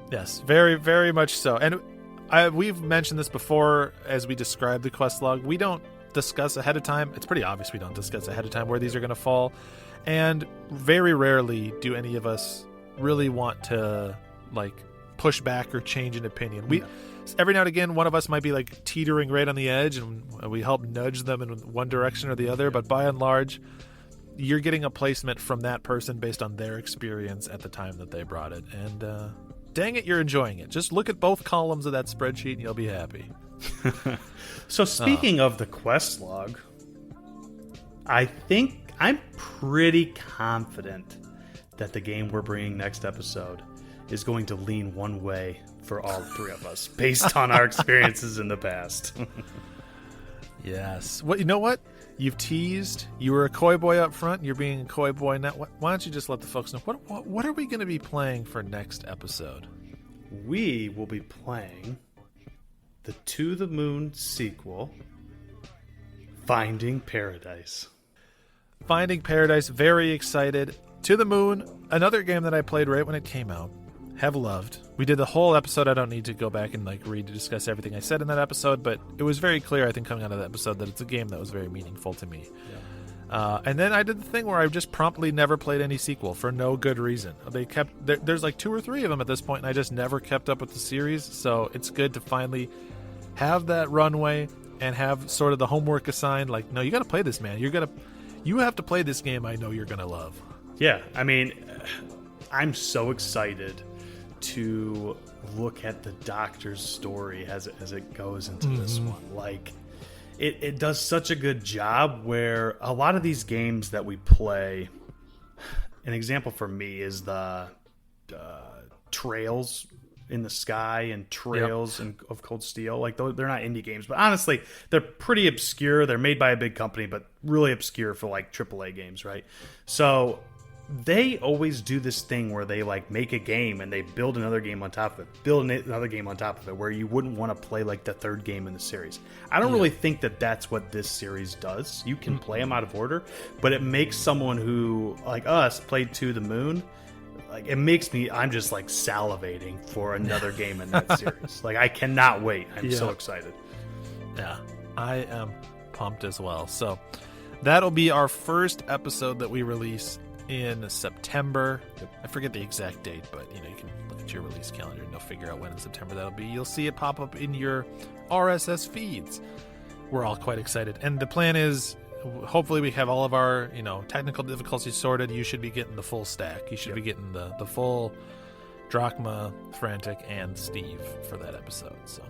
Yes, very, very much so. And we've mentioned this before as we describe the quest log. We don't discuss ahead of time. It's pretty obvious we don't discuss ahead of time where these are going to fall. And very rarely do any of us really want to, like, push back or change an opinion. Every now and again, one of us might be like teetering right on the edge, and we help nudge them in one direction or the other. But by and large, you're getting a placement from that person based on their experience at the time that they brought it. And dang it, you're enjoying it. Just look at both columns of that spreadsheet and you'll be happy. So speaking of the quest log, I think I'm pretty confident that the game we're bringing next episode is going to lean one way for all three of us based on our experiences in the past. Yes. Well, you know what? You've teased. You were a coy boy up front. You're being a coy boy now. Why don't you just let the folks know what are we going to be playing for next episode? We will be playing the To the Moon sequel, Finding Paradise. Finding Paradise. Very excited. To the Moon. Another game that I played right when it came out. Have loved. We did the whole episode. I don't need to go back and read to discuss everything I said in that episode, but it was very clear, I think, coming out of that episode that it's a game that was very meaningful to me. Yeah. And then I did the thing where I just promptly never played any sequel for no good reason. There's like 2 or 3 of them at this point, and I just never kept up with the series. So it's good to finally have that runway and have sort of the homework assigned. Like, no, you got to play this, man. You have to play this game. I know you're gonna love. Yeah, I mean, I'm so excited to look at the Doctor's story as it goes into this one. Like, it does such a good job where a lot of these games that we play, an example for me is the Trails in the Sky and Trails of Cold Steel. Like, they're not indie games, but honestly, they're pretty obscure. They're made by a big company, but really obscure for like AAA games, right? So they always do this thing where they like make a game and they build another game on top of it, build another game on top of it, where you wouldn't want to play like the third game in the series. I don't really think that that's what this series does. You can play them out of order, but it makes someone who, like us, played To the Moon, like, it makes me, I'm just like salivating for another game in that series. Like, I cannot wait. I'm so excited. Yeah, I am pumped as well. So that'll be our first episode that we release in September. I forget the exact date, but you can look at your release calendar and you'll figure out when in September that'll be. You'll see it pop up in your RSS feeds. We're all quite excited, and the plan is hopefully we have all of our technical difficulties sorted. You should be getting the full stack. You should be getting the full Drachma, Frantic, and Steve for that episode. So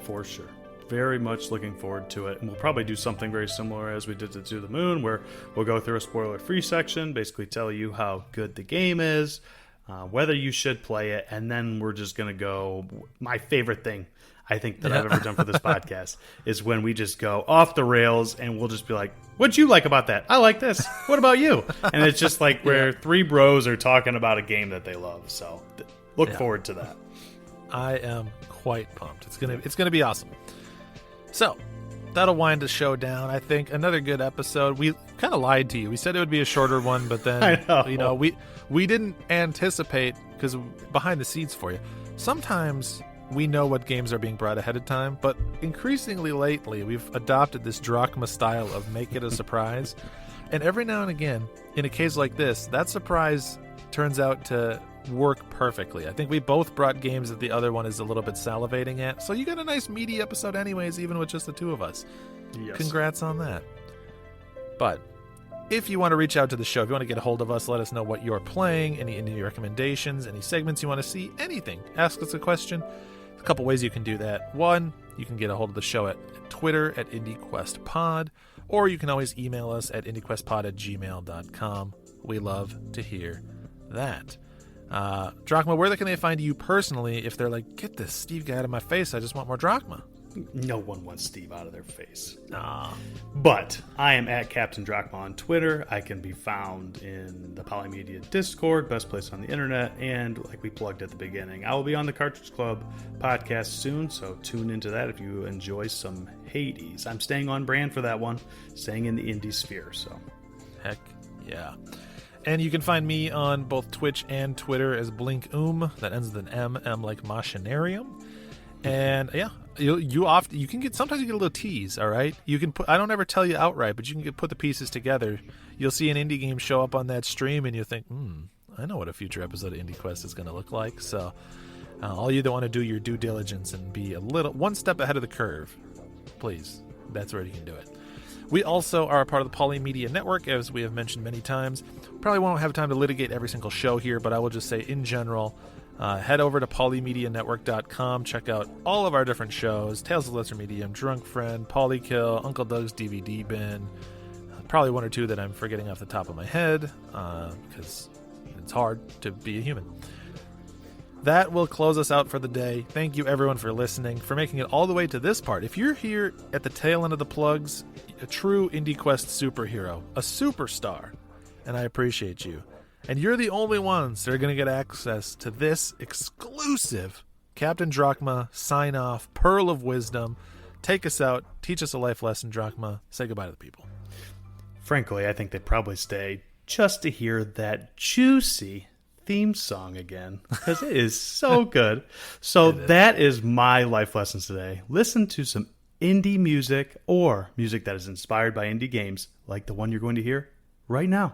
for sure. Very much looking forward to it. And we'll probably do something very similar as we did to the Moon, where we'll go through a spoiler-free section, basically tell you how good the game is, whether you should play it, and then we're just going to go. My favorite thing, I think, that I've ever done for this podcast is when we just go off the rails and we'll just be like, what'd you like about that? I like this. What about you? And it's just like where 3 bros are talking about a game that they love. So look forward to that. I am quite pumped. It's gonna be awesome. So, that'll wind the show down. I think another good episode. We kind of lied to you. We said it would be a shorter one, but then I know. We didn't anticipate, because behind the scenes for you. Sometimes we know what games are being brought ahead of time, but increasingly lately we've adopted this Drachma style of make it a surprise. And every now and again, in a case like this, that surprise turns out to work perfectly. I think we both brought games that the other one is a little bit salivating at. So you got a nice meaty episode anyways, even with just the 2 of us. Yes. Congrats on that. But if you want to reach out to the show, if you want to get a hold of us, let us know what you're playing, any recommendations, any segments you want to see, anything. Ask us a question. A couple ways you can do that. One, you can get a hold of the show at Twitter at IndieQuestPod, or you can always email us at IndieQuestPod@gmail.com. We love to hear that. Drachma, where can they find you personally if they're like, get this Steve guy out of my face, I just want more Drachma? No one wants Steve out of their face. Nah. But I am at Captain Drachma on Twitter. I can be found in the Polymedia Discord, best place on the internet, and like we plugged at the beginning, I will be on the Cartridge Club podcast soon, so tune into that if you enjoy some Hades. I'm staying on brand for that one, staying in the indie sphere, so. Heck yeah. And you can find me on both Twitch and Twitter as Blink that ends with an M like Machinarium. And yeah, you can get, sometimes you get a little tease, all right? You can put, I don't ever tell you outright, but you can put the pieces together. You'll see an indie game show up on that stream and you think, I know what a future episode of Indie Quest is going to look like. So all you that want to do your due diligence and be one step ahead of the curve, please, that's where you can do it. We also are a part of the Polymedia Network, as we have mentioned many times. Probably won't have time to litigate every single show here, but I will just say in general, head over to polymedianetwork.com. Check out all of our different shows: Tales of Lesser Medium, Drunk Friend, Polykill, Uncle Doug's DVD Bin, Probably one or two that I'm forgetting off the top of my head, because it's hard to be a human. That will close us out for the day. Thank you, everyone, for listening, for making it all the way to this part. If you're here at the tail end of the plugs, a true IndieQuest superhero, a superstar, and I appreciate you. And you're the only ones that are going to get access to this exclusive Captain Drachma sign-off, Pearl of Wisdom. Take us out. Teach us a life lesson, Drachma. Say goodbye to the people. Frankly, I think they'd probably stay just to hear that juicy theme song again, because it is so good. So that is my life lessons today. Listen to some indie music or music that is inspired by indie games, like the one you're going to hear right now.